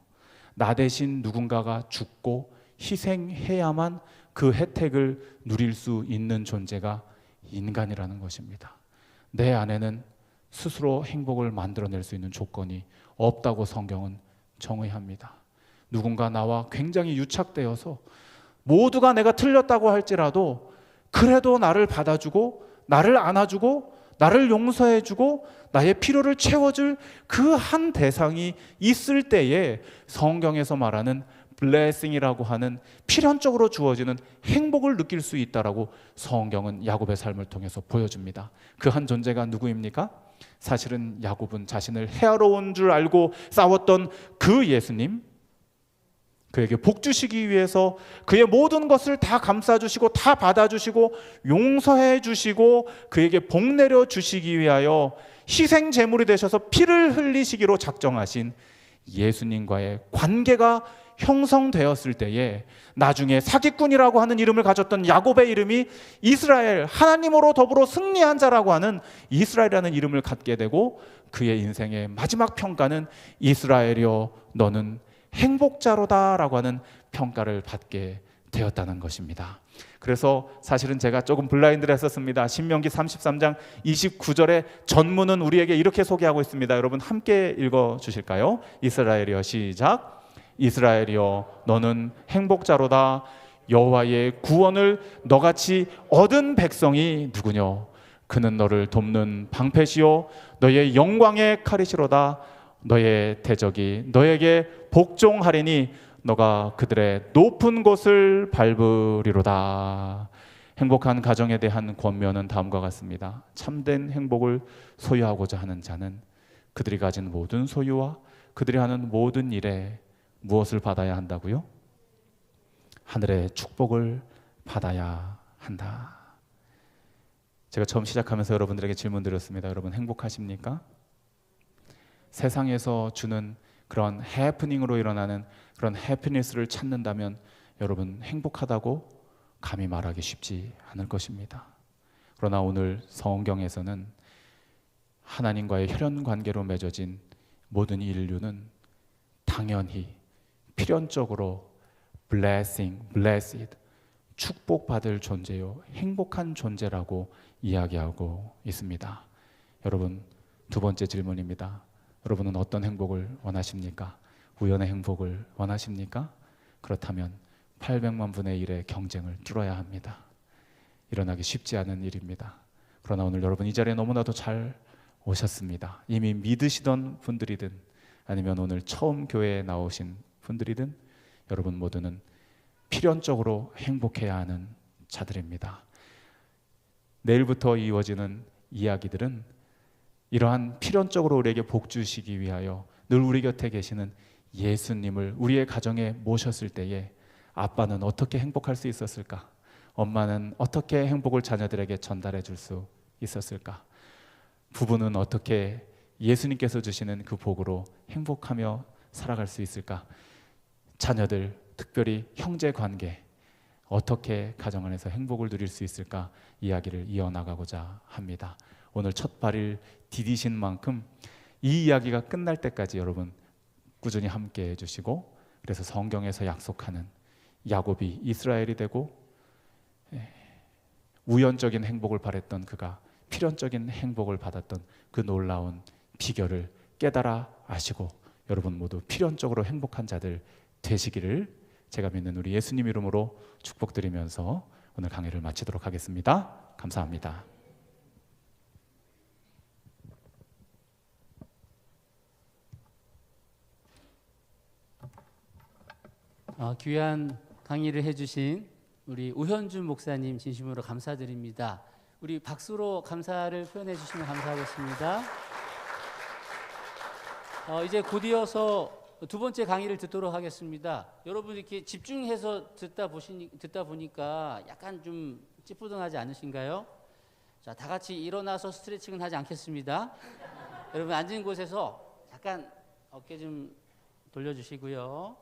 나 대신 누군가가 죽고 희생해야만 그 혜택을 누릴 수 있는 존재가 인간이라는 것입니다. 내 안에는 스스로 행복을 만들어낼 수 있는 조건이 없다고 성경은 정의합니다. 누군가 나와 굉장히 유착되어서 모두가 내가 틀렸다고 할지라도 그래도 나를 받아주고 나를 안아주고 나를 용서해주고 나의 필요를 채워줄 그 한 대상이 있을 때에 성경에서 말하는 blessing이라고 하는 필연적으로 주어지는 행복을 느낄 수 있다라고 성경은 야곱의 삶을 통해서 보여줍니다. 그 한 존재가 누구입니까? 사실은 야곱은 자신을 해하러 온 줄 알고 싸웠던 그 예수님, 그에게 복 주시기 위해서 그의 모든 것을 다 감싸주시고 다 받아주시고 용서해 주시고 그에게 복 내려 주시기 위하여 희생 제물이 되셔서 피를 흘리시기로 작정하신 예수님과의 관계가 형성되었을 때에 나중에 사기꾼이라고 하는 이름을 가졌던 야곱의 이름이 이스라엘, 하나님으로 더불어 승리한 자라고 하는 이스라엘이라는 이름을 갖게 되고 그의 인생의 마지막 평가는 이스라엘이여 너는 행복자로다라고 하는 평가를 받게 되었다는 것입니다. 그래서 사실은 제가 조금 블라인드를 했었습니다. 신명기 33장 29절의 전문은 우리에게 이렇게 소개하고 있습니다. 여러분 함께 읽어주실까요? 이스라엘이여 시작. 이스라엘이여 너는 행복자로다. 여호와의 구원을 너같이 얻은 백성이 누구뇨? 그는 너를 돕는 방패시요 너의 영광의 칼이시로다. 너의 대적이 너에게 복종하리니 너가 그들의 높은 곳을 밟으리로다. 행복한 가정에 대한 권면은 다음과 같습니다. 참된 행복을 소유하고자 하는 자는 그들이 가진 모든 소유와 그들이 하는 모든 일에 무엇을 받아야 한다고요? 하늘의 축복을 받아야 한다. 제가 처음 시작하면서 여러분들에게 질문 드렸습니다. 여러분 행복하십니까? 세상에서 주는 그런 해프닝으로 일어나는 그런 해피니스를 찾는다면 여러분 행복하다고 감히 말하기 쉽지 않을 것입니다. 그러나 오늘 성경에서는 하나님과의 혈연 관계로 맺어진 모든 인류는 당연히 필연적으로 blessing, blessed, 축복받을 존재요 행복한 존재라고 이야기하고 있습니다. 여러분 두 번째 질문입니다. 여러분은 어떤 행복을 원하십니까? 우연의 행복을 원하십니까? 그렇다면 800만 분의 1의 경쟁을 뚫어야 합니다. 일어나기 쉽지 않은 일입니다. 그러나 오늘 여러분 이 자리에 너무나도 잘 오셨습니다. 이미 믿으시던 분들이든 아니면 오늘 처음 교회에 나오신 분들이든 여러분 모두는 필연적으로 행복해야 하는 자들입니다. 내일부터 이어지는 이야기들은 이러한 필연적으로 우리에게 복 주시기 위하여 늘 우리 곁에 계시는 예수님을 우리의 가정에 모셨을 때에 아빠는 어떻게 행복할 수 있었을까? 엄마는 어떻게 행복을 자녀들에게 전달해 줄 수 있었을까? 부부는 어떻게 예수님께서 주시는 그 복으로 행복하며 살아갈 수 있을까? 자녀들, 특별히 형제 관계 어떻게 가정 안에서 행복을 누릴 수 있을까? 이야기를 이어나가고자 합니다. 오늘 첫 발을 디디신 만큼 이 이야기가 끝날 때까지 여러분 꾸준히 함께 해주시고 그래서 성경에서 약속하는 야곱이 이스라엘이 되고 우연적인 행복을 바랬던 그가 필연적인 행복을 받았던 그 놀라운 비결을 깨달아 아시고 여러분 모두 필연적으로 행복한 자들 되시기를 제가 믿는 우리 예수님 이름으로 축복드리면서 오늘 강의를 마치도록 하겠습니다. 감사합니다. 귀한 강의를 해주신 우리 우현준 목사님 진심으로 감사드립니다. 우리 박수로 감사를 표현해 주시면 감사하겠습니다. 이제 곧이어서 두 번째 강의를 듣도록 하겠습니다. 여러분 이렇게 집중해서 듣다 보니까 약간 좀 찌뿌둥하지 않으신가요? 자, 다 같이 일어나서 스트레칭은 하지 않겠습니다. 여러분 앉은 곳에서 약간 어깨 좀 돌려주시고요.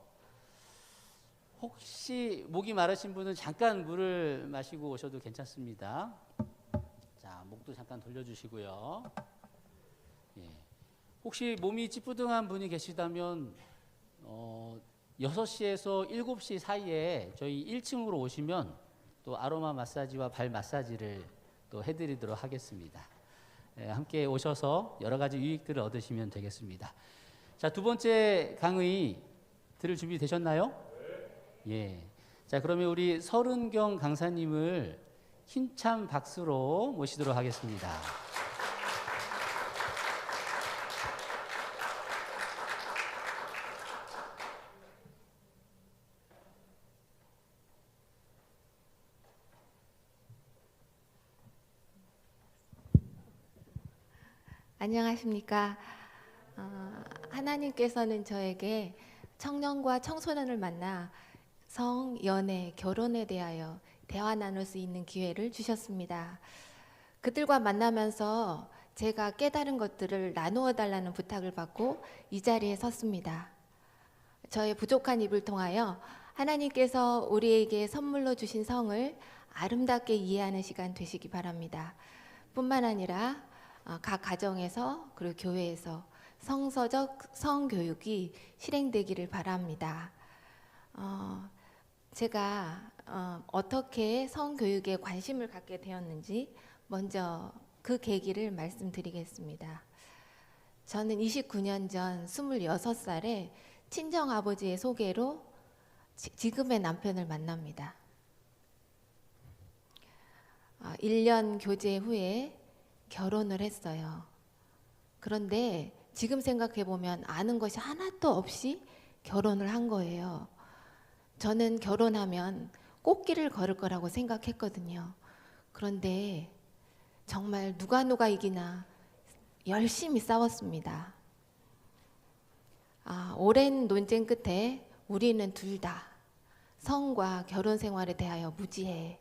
혹시 목이 마르신 분은 잠깐 물을 마시고 오셔도 괜찮습니다. 자, 목 이쪽도 잠깐 돌려주시고요. 예. 혹시 몸이 찌뿌둥한 분이 계시다면 6시에서 7시 사이에 저희 1층으로 오시면 또 아로마 마사지와 발 마사지를 또 해드리도록 하겠습니다. 예, 함께 오셔서 여러 가지 유익들을 얻으시면 되겠습니다. 자, 두 번째 강의 들을 준비 되셨나요? 예. 자, 그러면 우리 서른경 강사님을 힘찬 박수로 모시도록 하겠습니다. 안녕하십니까. 하나님께서는 저에게 청년과 청소년을 만나 성, 연애, 결혼에 대하여 대화 나눌 수 있는 기회를 주셨습니다. 그들과 만나면서 제가 깨달은 것들을 나누어 달라는 부탁을 받고 이 자리에 섰습니다. 저의 부족한 입을 통하여 하나님께서 우리에게 선물로 주신 성을 아름답게 이해하는 시간 되시기 바랍니다. 뿐만 아니라 각 가정에서 그리고 교회에서 성서적 성교육이 실행되기를 바랍니다. 제가 어떻게 성교육에 관심을 갖게 되었는지 먼저 그 계기를 말씀드리겠습니다. 저는 29년 전 26살에 친정아버지의 소개로 지금의 남편을 만납니다. 1년 교제 후에 결혼을 했어요. 그런데 지금 생각해 보면 아는 것이 하나도 없이 결혼을 한 거예요. 저는 결혼하면 꽃길을 걸을 거라고 생각했거든요. 그런데 정말 누가 이기나 열심히 싸웠습니다. 오랜 논쟁 끝에 우리는 둘 다 성과 결혼 생활에 대하여 무지해.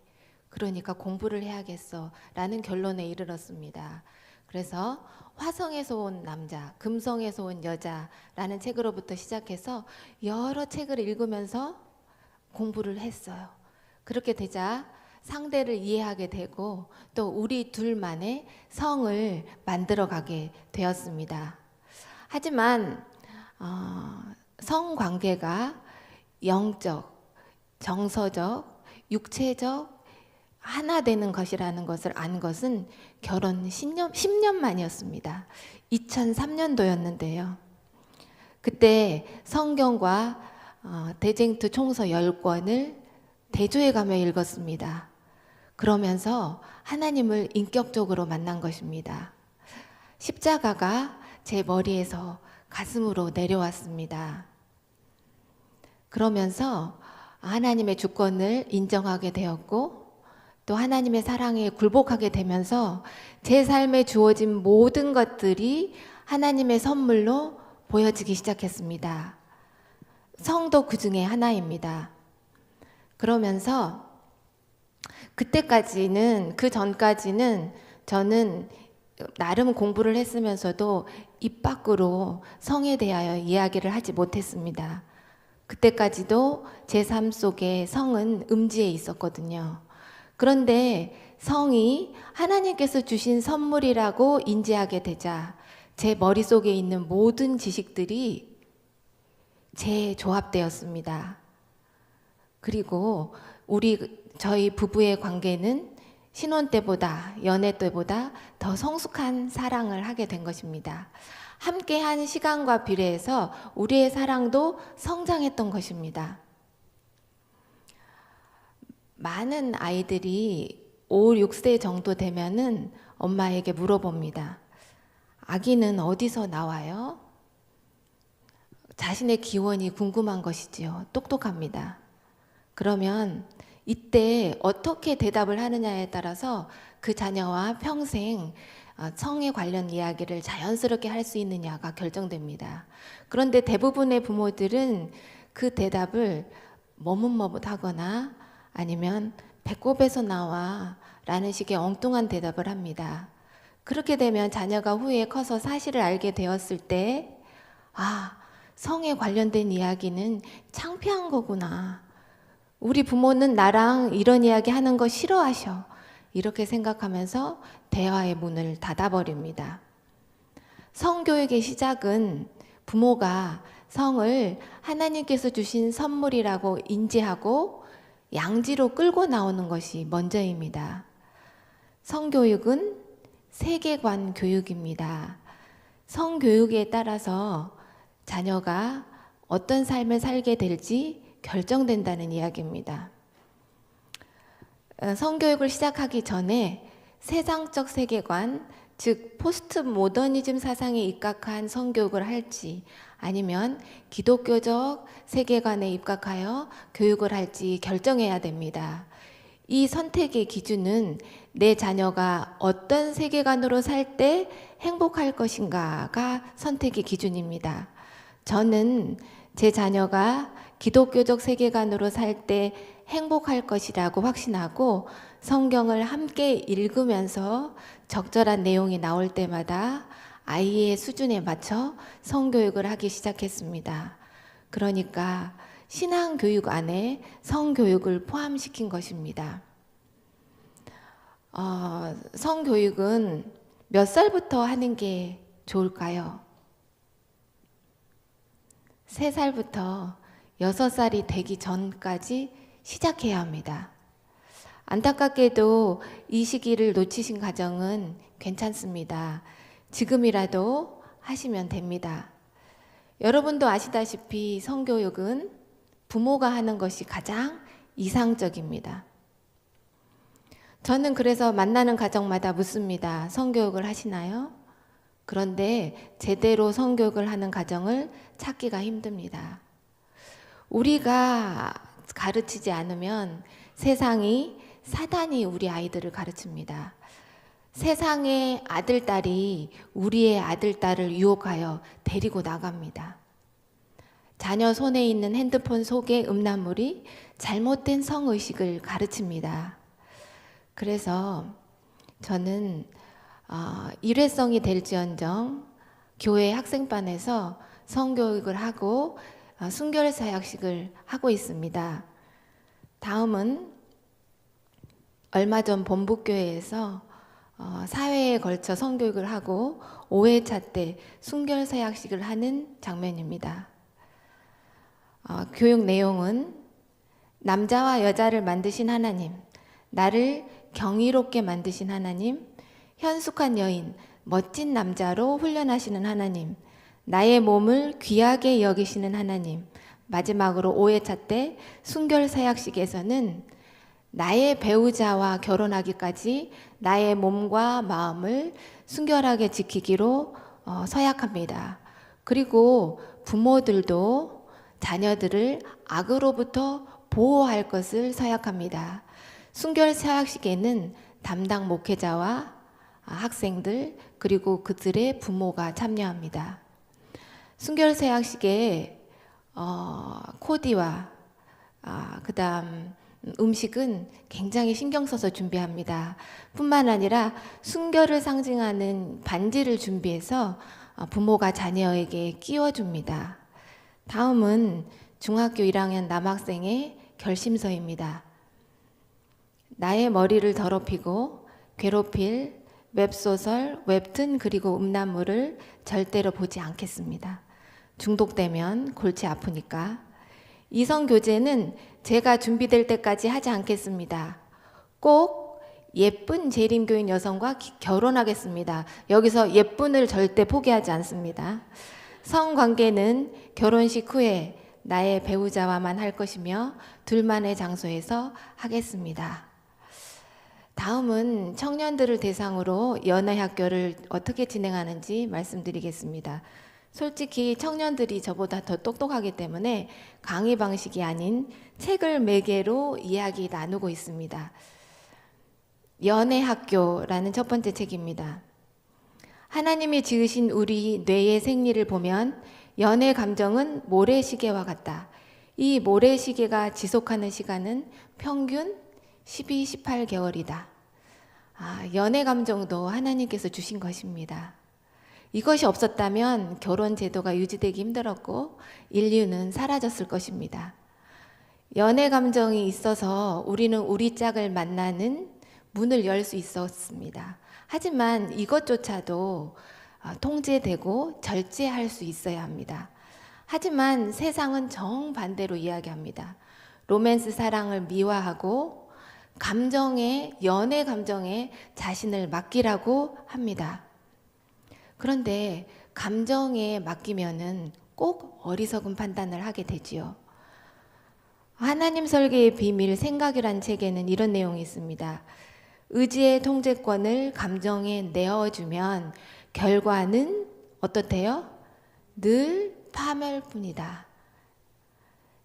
그러니까 공부를 해야겠어 라는 결론에 이르렀습니다. 그래서 화성에서 온 남자, 금성에서 온 여자라는 책으로부터 시작해서 여러 책을 읽으면서 공부를 했어요. 그렇게 되자 상대를 이해하게 되고 또 우리 둘만의 성을 만들어가게 되었습니다. 하지만 성관계가 영적, 정서적, 육체적 하나 되는 것이라는 것을 안 것은 결혼 10년 만이었습니다. 2003년도였는데요. 그때 성경과 대쟁투 총서 10권을 대조해 가며 읽었습니다. 그러면서 하나님을 인격적으로 만난 것입니다. 십자가가 제 머리에서 가슴으로 내려왔습니다. 그러면서 하나님의 주권을 인정하게 되었고 또 하나님의 사랑에 굴복하게 되면서 제 삶에 주어진 모든 것들이 하나님의 선물로 보여지기 시작했습니다. 성도 그 중에 하나입니다. 그러면서 그때까지는, 그 전까지는 저는 나름 공부를 했으면서도 입 밖으로 성에 대하여 이야기를 하지 못했습니다. 그때까지도 제 삶 속에 성은 음지에 있었거든요. 그런데 성이 하나님께서 주신 선물이라고 인지하게 되자 제 머릿속에 있는 모든 지식들이 재조합되었습니다. 그리고 저희 부부의 관계는 신혼 때보다 연애 때보다 더 성숙한 사랑을 하게 된 것입니다. 함께한 시간과 비례해서 우리의 사랑도 성장했던 것입니다. 많은 아이들이 5, 6세 정도 되면은 엄마에게 물어봅니다. 아기는 어디서 나와요? 자신의 기원이 궁금한 것이지요. 똑똑합니다. 그러면 이때 어떻게 대답을 하느냐에 따라서 그 자녀와 평생 성에 관련 이야기를 자연스럽게 할 수 있느냐가 결정됩니다. 그런데 대부분의 부모들은 그 대답을 머뭇머뭇하거나 아니면 배꼽에서 나와 라는 식의 엉뚱한 대답을 합니다. 그렇게 되면 자녀가 후에 커서 사실을 알게 되었을 때 성에 관련된 이야기는 창피한 거구나. 우리 부모는 나랑 이런 이야기 하는 거 싫어하셔. 이렇게 생각하면서 대화의 문을 닫아버립니다. 성교육의 시작은 부모가 성을 하나님께서 주신 선물이라고 인지하고 양지로 끌고 나오는 것이 먼저입니다. 성교육은 세계관 교육입니다. 성교육에 따라서 자녀가 어떤 삶을 살게 될지 결정된다는 이야기입니다. 성교육을 시작하기 전에 세상적 세계관, 즉 포스트 모더니즘 사상에 입각한 성교육을 할지 아니면 기독교적 세계관에 입각하여 교육을 할지 결정해야 됩니다. 이 선택의 기준은 내 자녀가 어떤 세계관으로 살 때 행복할 것인가가 선택의 기준입니다. 저는 제 자녀가 기독교적 세계관으로 살 때 행복할 것이라고 확신하고 성경을 함께 읽으면서 적절한 내용이 나올 때마다 아이의 수준에 맞춰 성교육을 하기 시작했습니다. 그러니까 신앙교육 안에 성교육을 포함시킨 것입니다. 성교육은 몇 살부터 하는 게 좋을까요? 3살부터 6살이 되기 전까지 시작해야 합니다. 안타깝게도 이 시기를 놓치신 가정은 괜찮습니다. 지금이라도 하시면 됩니다. 여러분도 아시다시피 성교육은 부모가 하는 것이 가장 이상적입니다. 저는 그래서 만나는 가정마다 묻습니다. 성교육을 하시나요? 그런데 제대로 성교육을 하는 가정을 찾기가 힘듭니다. 우리가 가르치지 않으면 세상이 사단이 우리 아이들을 가르칩니다. 세상의 아들, 딸이 우리의 아들, 딸을 유혹하여 데리고 나갑니다. 자녀 손에 있는 핸드폰 속의 음란물이 잘못된 성의식을 가르칩니다. 그래서 저는 일회성이 될지언정 교회 학생반에서 성교육을 하고 순결사역식을 하고 있습니다. 다음은 얼마 전 본부교회에서 사회에 걸쳐 성교육을 하고 5회차 때 순결사역식을 하는 장면입니다. 교육 내용은 남자와 여자를 만드신 하나님, 나를 경이롭게 만드신 하나님, 현숙한 여인, 멋진 남자로 훈련하시는 하나님, 나의 몸을 귀하게 여기시는 하나님, 마지막으로 5회차 때 순결사역식에서는 나의 배우자와 결혼하기까지 나의 몸과 마음을 순결하게 지키기로 서약합니다. 그리고 부모들도 자녀들을 악으로부터 보호할 것을 서약합니다. 순결사역식에는 담당 목회자와 학생들 그리고 그들의 부모가 참여합니다. 순결사역식에 코디와 그다음 음식은 굉장히 신경 써서 준비합니다. 뿐만 아니라 순결을 상징하는 반지를 준비해서 부모가 자녀에게 끼워줍니다. 다음은 중학교 1학년 남학생의 결심서입니다. 나의 머리를 더럽히고 괴롭힐 웹소설, 웹툰 그리고 음란물을 절대로 보지 않겠습니다. 중독되면 골치 아프니까. 이성교제는 제가 준비될 때까지 하지 않겠습니다. 꼭 예쁜 재림교인 여성과 결혼하겠습니다. 여기서 예쁜을 절대 포기하지 않습니다. 성관계는 결혼식 후에 나의 배우자와만 할 것이며 둘만의 장소에서 하겠습니다. 다음은 청년들을 대상으로 연애학교를 어떻게 진행하는지 말씀드리겠습니다. 솔직히 청년들이 저보다 더 똑똑하기 때문에 강의 방식이 아닌 책을 매개로 이야기 나누고 있습니다. 연애학교라는 첫 번째 책입니다. 하나님이 지으신 우리 뇌의 생리를 보면 연애 감정은 모래시계와 같다. 이 모래시계가 지속하는 시간은 평균 12, 18개월이다. 연애 감정도 하나님께서 주신 것입니다. 이것이 없었다면 결혼 제도가 유지되기 힘들었고 인류는 사라졌을 것입니다. 연애 감정이 있어서 우리는 우리 짝을 만나는 문을 열 수 있었습니다. 하지만 이것조차도 통제되고 절제할 수 있어야 합니다. 하지만 세상은 정반대로 이야기합니다. 로맨스 사랑을 미화하고 연애 감정에 자신을 맡기라고 합니다. 그런데 감정에 맡기면은 꼭 어리석은 판단을 하게 되지요. 하나님 설계의 비밀 생각이란 책에는 이런 내용이 있습니다. 의지의 통제권을 감정에 내어주면 결과는 어떻대요? 늘 파멸뿐이다.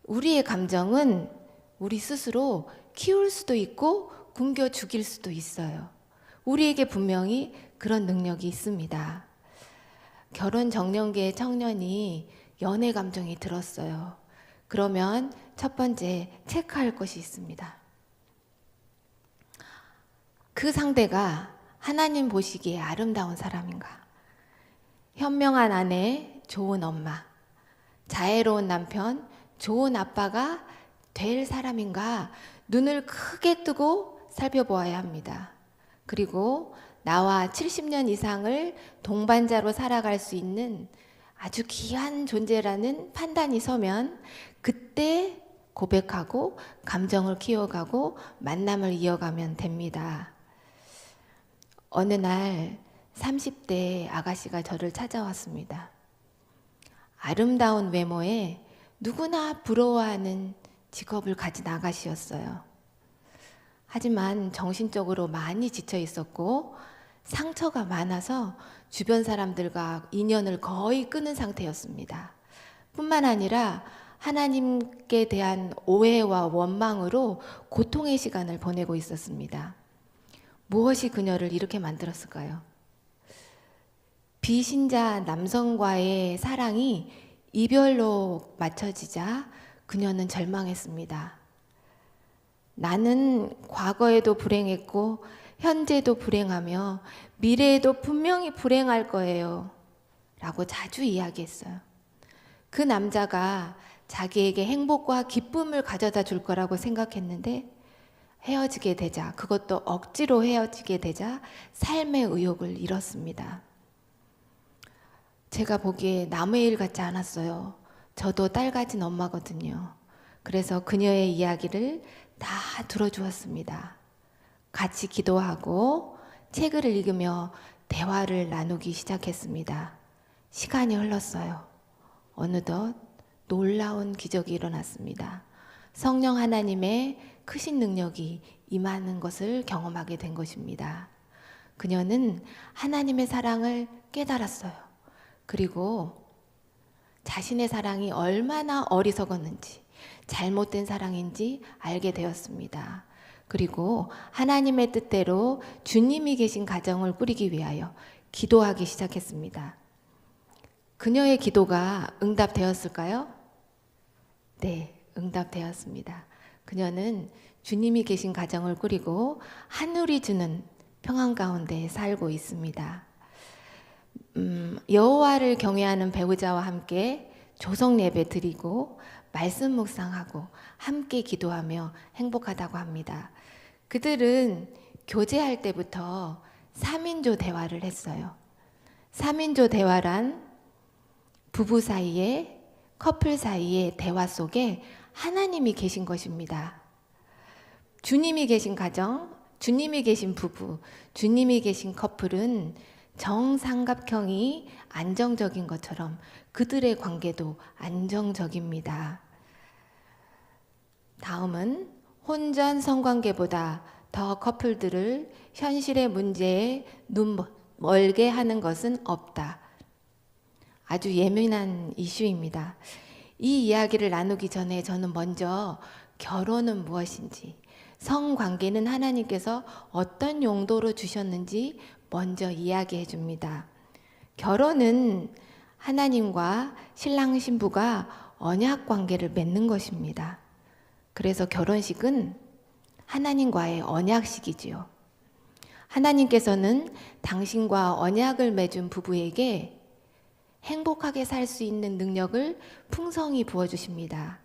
우리의 감정은 우리 스스로 키울 수도 있고 굶겨 죽일 수도 있어요. 우리에게 분명히 그런 능력이 있습니다. 결혼 정년기의 청년이 연애 감정이 들었어요. 그러면 첫 번째 체크할 것이 있습니다. 그 상대가 하나님 보시기에 아름다운 사람인가? 현명한 아내, 좋은 엄마, 자애로운 남편, 좋은 아빠가 될 사람인가? 눈을 크게 뜨고 살펴보아야 합니다. 그리고 나와 70년 이상을 동반자로 살아갈 수 있는 아주 귀한 존재라는 판단이 서면 그때 고백하고 감정을 키워가고 만남을 이어가면 됩니다. 어느 날 30대 아가씨가 저를 찾아왔습니다. 아름다운 외모에 누구나 부러워하는 직업을 가진 아가씨였어요. 하지만 정신적으로 많이 지쳐 있었고 상처가 많아서 주변 사람들과 인연을 거의 끊은 상태였습니다. 뿐만 아니라 하나님께 대한 오해와 원망으로 고통의 시간을 보내고 있었습니다. 무엇이 그녀를 이렇게 만들었을까요? 비신자 남성과의 사랑이 이별로 맞춰지자 그녀는 절망했습니다. 나는 과거에도 불행했고 현재도 불행하며 미래에도 분명히 불행할 거예요 라고 자주 이야기했어요. 그 남자가 자기에게 행복과 기쁨을 가져다 줄 거라고 생각했는데 헤어지게 되자, 그것도 억지로 헤어지게 되자 삶의 의욕을 잃었습니다. 제가 보기에 남의 일 같지 않았어요. 저도 딸 가진 엄마거든요. 그래서 그녀의 이야기를 다 들어주었습니다. 같이 기도하고 책을 읽으며 대화를 나누기 시작했습니다. 시간이 흘렀어요. 어느덧 놀라운 기적이 일어났습니다. 성령 하나님의 크신 능력이 임하는 것을 경험하게 된 것입니다. 그녀는 하나님의 사랑을 깨달았어요. 그리고 자신의 사랑이 얼마나 어리석었는지, 잘못된 사랑인지 알게 되었습니다. 그리고 하나님의 뜻대로 주님이 계신 가정을 꾸리기 위하여 기도하기 시작했습니다. 그녀의 기도가 응답되었을까요? 네, 응답되었습니다. 그녀는 주님이 계신 가정을 꾸리고 하늘이 주는 평안 가운데 살고 있습니다. 여호와를 경외하는 배우자와 함께 조성 예배 드리고 말씀 묵상하고 함께 기도하며 행복하다고 합니다. 그들은 교제할 때부터 3인조 대화를 했어요. 3인조 대화란 부부 사이에, 커플 사이의 대화 속에 하나님이 계신 것입니다. 주님이 계신 가정, 주님이 계신 부부, 주님이 계신 커플은 정삼각형이 안정적인 것처럼 그들의 관계도 안정적입니다. 다음은 혼전 성관계보다 더 커플들을 현실의 문제에 눈 멀게 하는 것은 없다. 아주 예민한 이슈입니다. 이 이야기를 나누기 전에 저는 먼저 결혼은 무엇인지, 성관계는 하나님께서 어떤 용도로 주셨는지 먼저 이야기해 줍니다. 결혼은 하나님과 신랑 신부가 언약 관계를 맺는 것입니다. 그래서 결혼식은 하나님과의 언약식이지요. 하나님께서는 당신과 언약을 맺은 부부에게 행복하게 살 수 있는 능력을 풍성히 부어주십니다.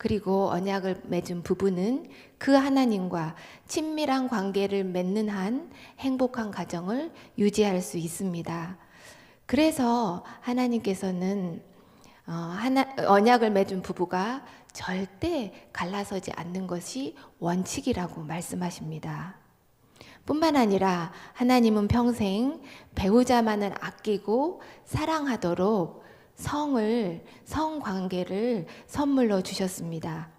그리고 언약을 맺은 부부는 그 하나님과 친밀한 관계를 맺는 한 행복한 가정을 유지할 수 있습니다. 그래서 하나님께서는 언약을 맺은 부부가 절대 갈라서지 않는 것이 원칙이라고 말씀하십니다. 뿐만 아니라 하나님은 평생 배우자만을 아끼고 사랑하도록 성관계를 선물로 주셨습니다.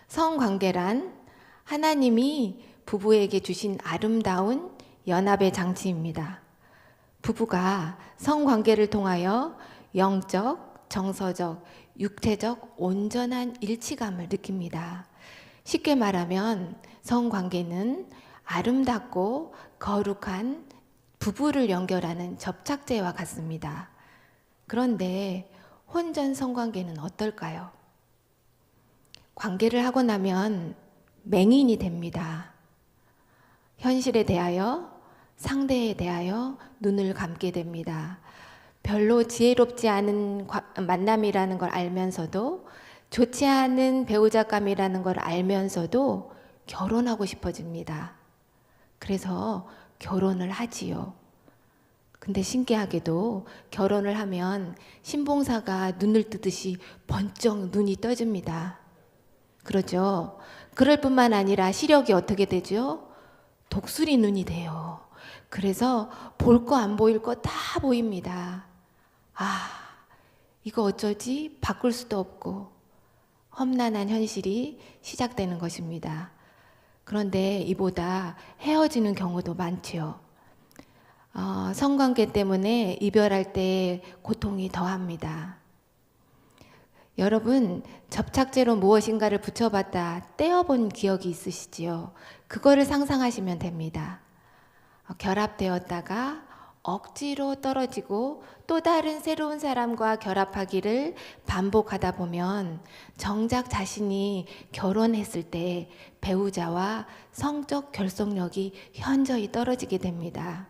성관계란 하나님이 부부에게 주신 아름다운 연합의 장치입니다. 부부가 성관계를 통하여 영적, 정서적, 육체적 온전한 일치감을 느낍니다. 쉽게 말하면 성관계는 아름답고 거룩한 부부를 연결하는 접착제와 같습니다. 그런데 혼전 성관계는 어떨까요? 관계를 하고 나면 맹인이 됩니다. 현실에 대하여, 상대에 대하여 눈을 감게 됩니다. 별로 지혜롭지 않은 만남이라는 걸 알면서도, 좋지 않은 배우자감이라는 걸 알면서도 결혼하고 싶어집니다. 그래서 결혼을 하지요. 근데 신기하게도 결혼을 하면 신봉사가 눈을 뜨듯이 번쩍 눈이 떠집니다. 그러죠. 그럴 뿐만 아니라 시력이 어떻게 되죠? 독수리 눈이 돼요. 그래서 볼 거 안 보일 거 다 보입니다. 이거 어쩌지? 바꿀 수도 없고 험난한 현실이 시작되는 것입니다. 그런데 이보다 헤어지는 경우도 많지요. 성관계 때문에 이별할 때 고통이 더합니다. 여러분, 접착제로 무엇인가를 붙여봤다 떼어본 기억이 있으시지요? 그거를 상상하시면 됩니다. 결합되었다가 억지로 떨어지고 또 다른 새로운 사람과 결합하기를 반복하다 보면 정작 자신이 결혼했을 때 배우자와 성적 결속력이 현저히 떨어지게 됩니다.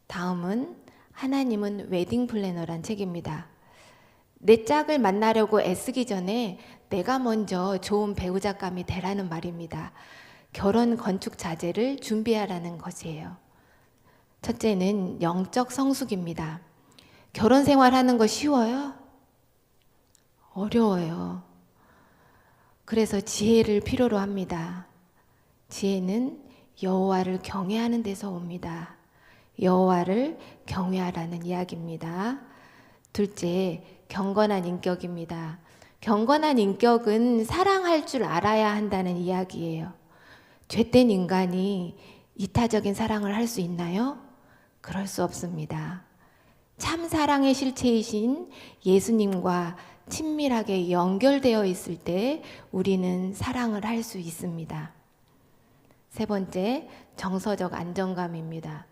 다음은 하나님은 웨딩 플래너란 책입니다. 내 짝을 만나려고 애쓰기 전에 내가 먼저 좋은 배우자감이 되라는 말입니다. 결혼 건축 자재를 준비하라는 것이에요. 첫째는 영적 성숙입니다. 결혼 생활하는 거 쉬워요? 어려워요. 그래서 지혜를 필요로 합니다. 지혜는 여호와를 경외하는 데서 옵니다. 여호와를 경외하라는 이야기입니다. 둘째, 경건한 인격입니다. 경건한 인격은 사랑할 줄 알아야 한다는 이야기예요. 죄된 인간이 이타적인 사랑을 할 수 있나요? 그럴 수 없습니다. 참 사랑의 실체이신 예수님과 친밀하게 연결되어 있을 때 우리는 사랑을 할 수 있습니다. 세 번째, 정서적 안정감입니다.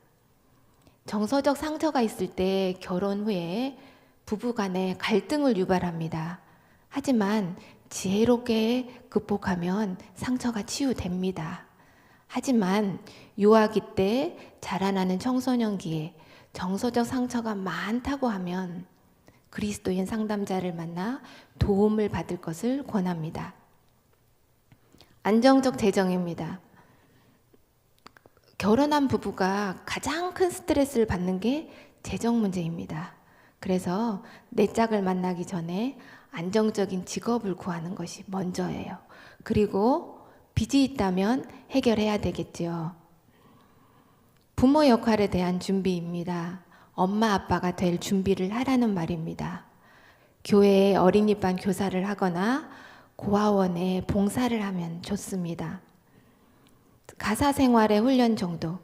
정서적 상처가 있을 때 결혼 후에 부부 간에 갈등을 유발합니다. 하지만 지혜롭게 극복하면 상처가 치유됩니다. 하지만 유아기 때 자라나는 청소년기에 정서적 상처가 많다고 하면 그리스도인 상담자를 만나 도움을 받을 것을 권합니다. 안정적 재정입니다. 결혼한 부부가 가장 큰 스트레스를 받는 게 재정 문제입니다. 그래서 내 짝을 만나기 전에 안정적인 직업을 구하는 것이 먼저예요. 그리고 빚이 있다면 해결해야 되겠죠. 부모 역할에 대한 준비입니다. 엄마 아빠가 될 준비를 하라는 말입니다. 교회에 어린이반 교사를 하거나 고아원에 봉사를 하면 좋습니다. 가사 생활의 훈련 정도,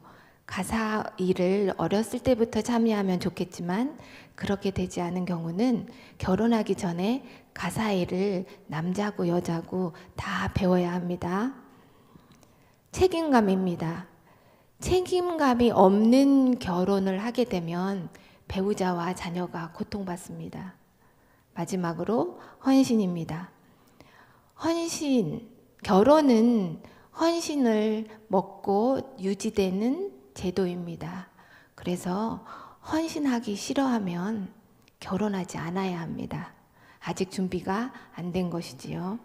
가사 일을 어렸을 때부터 참여하면 좋겠지만 그렇게 되지 않은 경우는 결혼하기 전에 가사 일을 남자고 여자고 다 배워야 합니다. 책임감입니다. 책임감이 없는 결혼을 하게 되면 배우자와 자녀가 고통받습니다. 마지막으로 헌신입니다. 결혼은 헌신을 먹고 유지되는 제도입니다. 그래서 헌신하기 싫어하면 결혼하지 않아야 합니다. 아직 준비가 안 된 것이지요.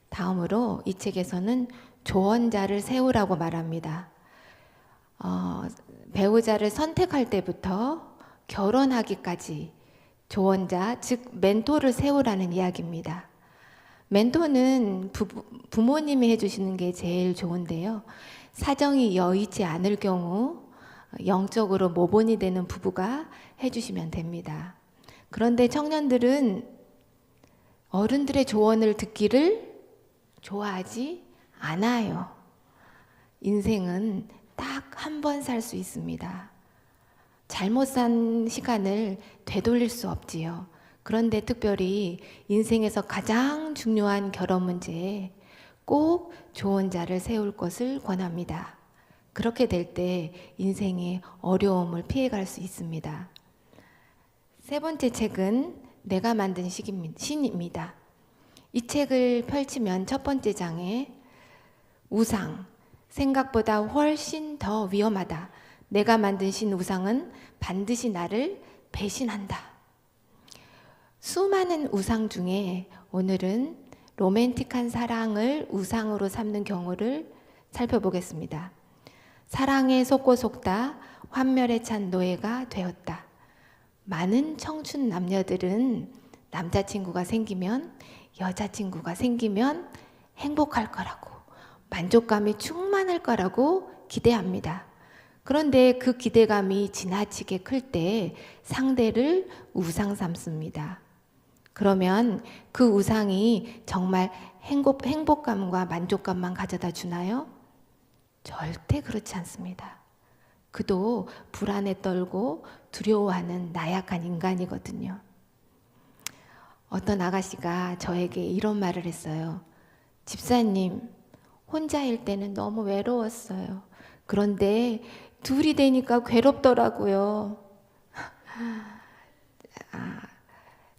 다음으로 이 책에서는 조언자를 세우라고 말합니다. 배우자를 선택할 때부터 결혼하기까지 조언자, 즉 멘토를 세우라는 이야기입니다. 멘토는 부모님이 해주시는 게 제일 좋은데요. 사정이 여의치 않을 경우 영적으로 모본이 되는 부부가 해주시면 됩니다. 그런데 청년들은 어른들의 조언을 듣기를 좋아하지 않아요. 인생은 딱 한 번 살 수 있습니다. 잘못 산 시간을 되돌릴 수 없지요. 그런데 특별히 인생에서 가장 중요한 결혼 문제에 꼭 조언자를 세울 것을 권합니다. 그렇게 될 때 인생의 어려움을 피해갈 수 있습니다. 세 번째 책은 내가 만든 신입니다. 이 책을 펼치면 첫 번째 장에 우상, 생각보다 훨씬 더 위험하다. 내가 만든 신 우상은 반드시 나를 배신한다. 수많은 우상 중에 오늘은 로맨틱한 사랑을 우상으로 삼는 경우를 살펴보겠습니다. 사랑에 속고 속다 환멸에 찬 노예가 되었다. 많은 청춘 남녀들은 남자친구가 생기면, 여자친구가 생기면 행복할 거라고, 만족감이 충만할 거라고 기대합니다. 그런데 그 기대감이 지나치게 클 때 상대를 우상 삼습니다. 그러면 그 우상이 정말 행복감과 만족감만 가져다 주나요? 절대 그렇지 않습니다. 그도 불안에 떨고 두려워하는 나약한 인간이거든요. 어떤 아가씨가 저에게 이런 말을 했어요. 집사님, 혼자일 때는 너무 외로웠어요. 그런데 둘이 되니까 괴롭더라고요.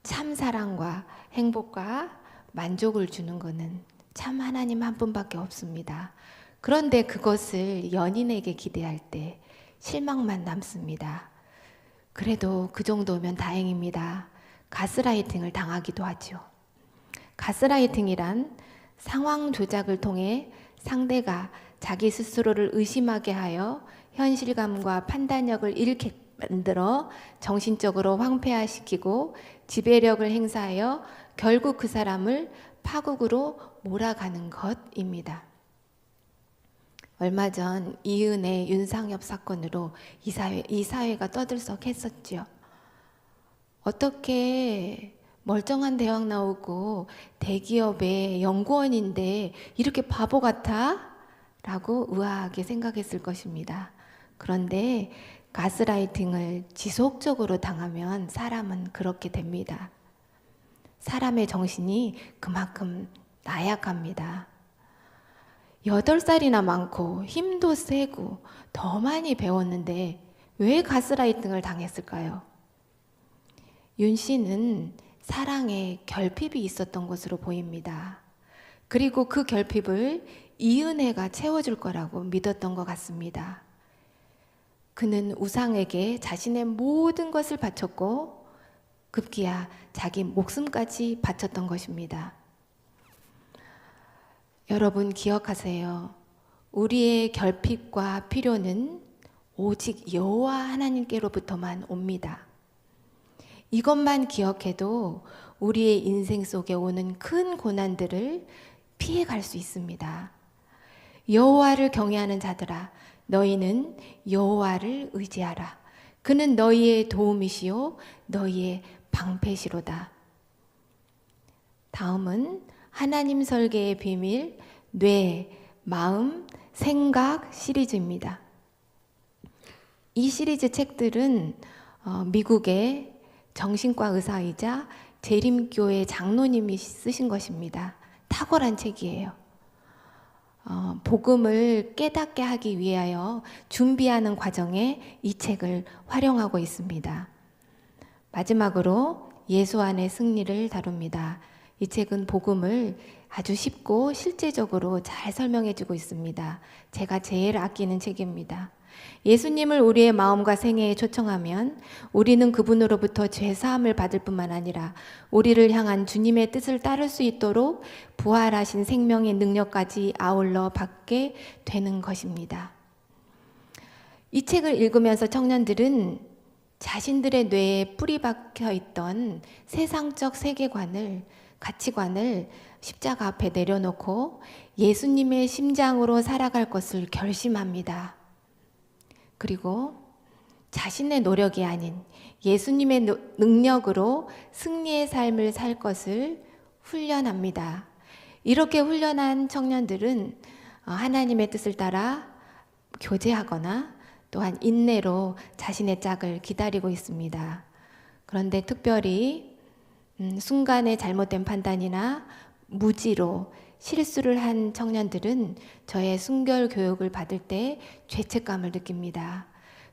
참 사랑과 행복과 만족을 주는 것은 참 하나님 한 분밖에 없습니다. 그런데 그것을 연인에게 기대할 때 실망만 남습니다. 그래도 그 정도면 다행입니다. 가스라이팅을 당하기도 하죠. 가스라이팅이란 상황 조작을 통해 상대가 자기 스스로를 의심하게 하여 현실감과 판단력을 잃게 만들어 정신적으로 황폐화시키고 지배력을 행사하여 결국 그 사람을 파국으로 몰아가는 것입니다. 얼마 전 이은혜, 윤상엽 사건으로 이 사회가 떠들썩했었죠. 어떻게 멀쩡한 대학 나오고 대기업의 연구원인데 이렇게 바보 같아? 라고 의아하게 생각했을 것입니다. 그런데 가스라이팅을 지속적으로 당하면 사람은 그렇게 됩니다. 사람의 정신이 그만큼 나약합니다. 8살이나 많고 힘도 세고 더 많이 배웠는데 왜 가스라이팅을 당했을까요? 윤 씨는 사랑에 결핍이 있었던 것으로 보입니다. 그리고 그 결핍을 이은혜가 채워줄 거라고 믿었던 것 같습니다. 그는 우상에게 자신의 모든 것을 바쳤고 급기야 자기 목숨까지 바쳤던 것입니다. 여러분 기억하세요. 우리의 결핍과 필요는 오직 여호와 하나님께로부터만 옵니다. 이것만 기억해도 우리의 인생 속에 오는 큰 고난들을 피해갈 수 있습니다. 여호와를 경외하는 자들아, 너희는 여호와를 의지하라. 그는 너희의 도움이시요 너희의 방패시로다. 다음은 하나님 설계의 비밀, 뇌, 마음, 생각 시리즈입니다. 이 시리즈 책들은 미국의 정신과 의사이자 재림교회 장로님이 쓰신 것입니다. 탁월한 책이에요. 복음을 깨닫게 하기 위하여 준비하는 과정에 이 책을 활용하고 있습니다. 마지막으로 예수 안의 승리를 다룹니다. 이 책은 복음을 아주 쉽고 실제적으로 잘 설명해주고 있습니다. 제가 제일 아끼는 책입니다. 예수님을 우리의 마음과 생애에 초청하면 우리는 그분으로부터 죄 사함을 받을 뿐만 아니라 우리를 향한 주님의 뜻을 따를 수 있도록 부활하신 생명의 능력까지 아울러 받게 되는 것입니다. 이 책을 읽으면서 청년들은 자신들의 뇌에 뿌리 박혀 있던 세상적 세계관을, 가치관을 십자가 앞에 내려놓고 예수님의 심장으로 살아갈 것을 결심합니다. 그리고 자신의 노력이 아닌 예수님의 능력으로 승리의 삶을 살 것을 훈련합니다. 이렇게 훈련한 청년들은 하나님의 뜻을 따라 교제하거나 또한 인내로 자신의 짝을 기다리고 있습니다. 그런데 특별히 순간의 잘못된 판단이나 무지로 실수를 한 청년들은 저의 순결 교육을 받을 때 죄책감을 느낍니다.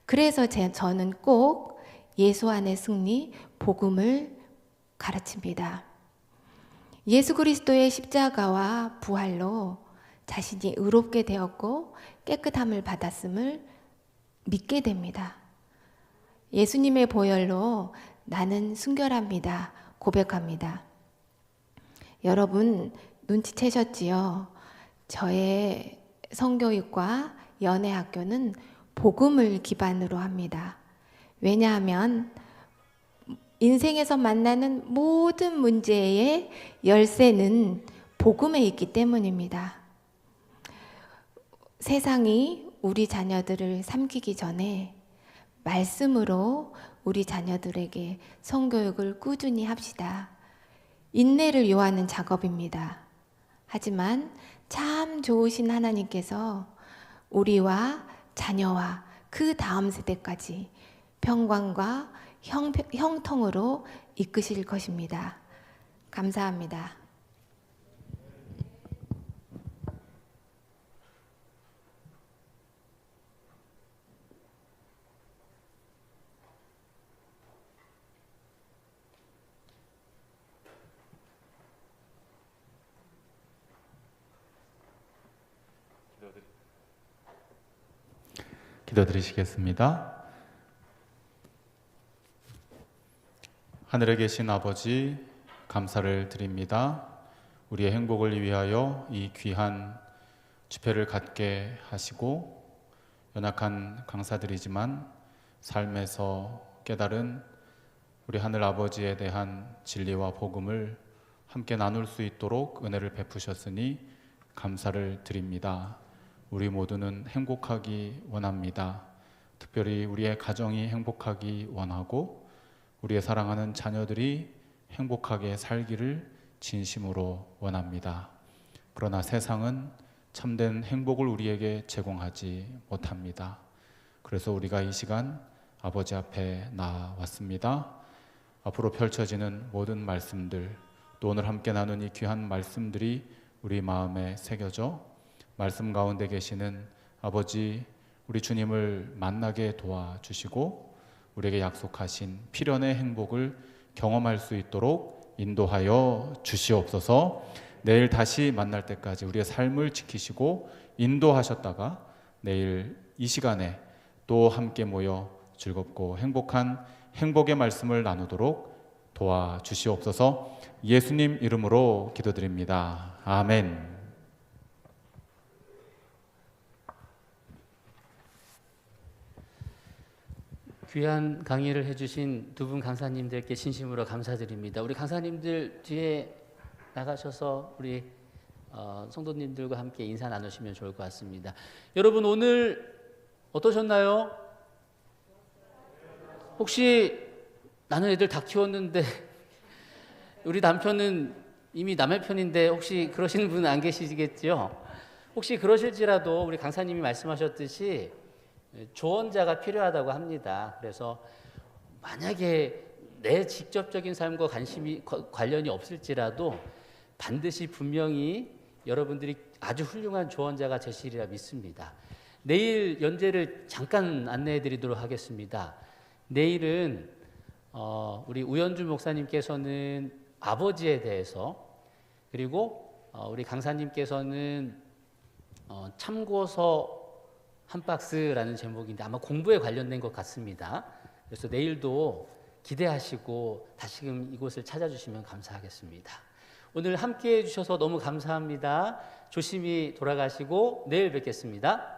그래서 저는 꼭 예수 안의 승리, 복음을 가르칩니다. 예수 그리스도의 십자가와 부활로 자신이 의롭게 되었고 깨끗함을 받았음을 믿게 됩니다. 예수님의 보혈로 나는 순결합니다. 고백합니다. 여러분 눈치채셨지요? 저의 성교육과 연애학교는 복음을 기반으로 합니다. 왜냐하면 인생에서 만나는 모든 문제의 열쇠는 복음에 있기 때문입니다. 세상이 우리 자녀들을 삼키기 전에 말씀으로 우리 자녀들에게 성교육을 꾸준히 합시다. 인내를 요하는 작업입니다. 하지만 참 좋으신 하나님께서 우리와 자녀와 그 다음 세대까지 평강과 형통으로 이끄실 것입니다. 감사합니다. 기도드리시겠습니다. 하늘에 계신 아버지, 감사를 드립니다. 우리의 행복을 위하여 이 귀한 집회를 갖게 하시고 연약한 강사들이지만 삶에서 깨달은 우리 하늘 아버지에 대한 진리와 복음을 함께 나눌 수 있도록 은혜를 베푸셨으니 감사를 드립니다. 우리 모두는 행복하기 원합니다. 특별히 우리의 가정이 행복하기 원하고 우리의 사랑하는 자녀들이 행복하게 살기를 진심으로 원합니다. 그러나 세상은 참된 행복을 우리에게 제공하지 못합니다. 그래서 우리가 이 시간 아버지 앞에 나왔습니다. 앞으로 펼쳐지는 모든 말씀들, 또 오늘 함께 나눈 이 귀한 말씀들이 우리 마음에 새겨져 말씀 가운데 계시는 아버지, 우리 주님을 만나게 도와주시고 우리에게 약속하신 필연의 행복을 경험할 수 있도록 인도하여 주시옵소서. 내일 다시 만날 때까지 우리의 삶을 지키시고 인도하셨다가 내일 이 시간에 또 함께 모여 즐겁고 행복한 행복의 말씀을 나누도록 도와주시옵소서. 예수님 이름으로 기도드립니다. 아멘. 귀한 강의를 해주신 두 분 강사님들께 진심으로 감사드립니다. 우리 강사님들 뒤에 나가셔서 우리 성도님들과 함께 인사 나누시면 좋을 것 같습니다. 여러분 오늘 어떠셨나요? 혹시 나는 애들 다 키웠는데 우리 남편은 이미 남의 편인데 혹시 그러시는 분은 안 계시겠죠? 혹시 그러실지라도 우리 강사님이 말씀하셨듯이 조언자가 필요하다고 합니다. 그래서 만약에 내 직접적인 삶과 관련이 없을지라도 반드시 분명히 여러분들이 아주 훌륭한 조언자가 되시리라 믿습니다. 내일 연재를 잠깐 안내해 드리도록 하겠습니다. 내일은 우리 우현주 목사님께서는 아버지에 대해서, 그리고 우리 강사님께서는 참고서 한 박스라는 제목인데 아마 공부에 관련된 것 같습니다. 그래서 내일도 기대하시고 다시금 이곳을 찾아주시면 감사하겠습니다. 오늘 함께해 주셔서 너무 감사합니다. 조심히 돌아가시고 내일 뵙겠습니다.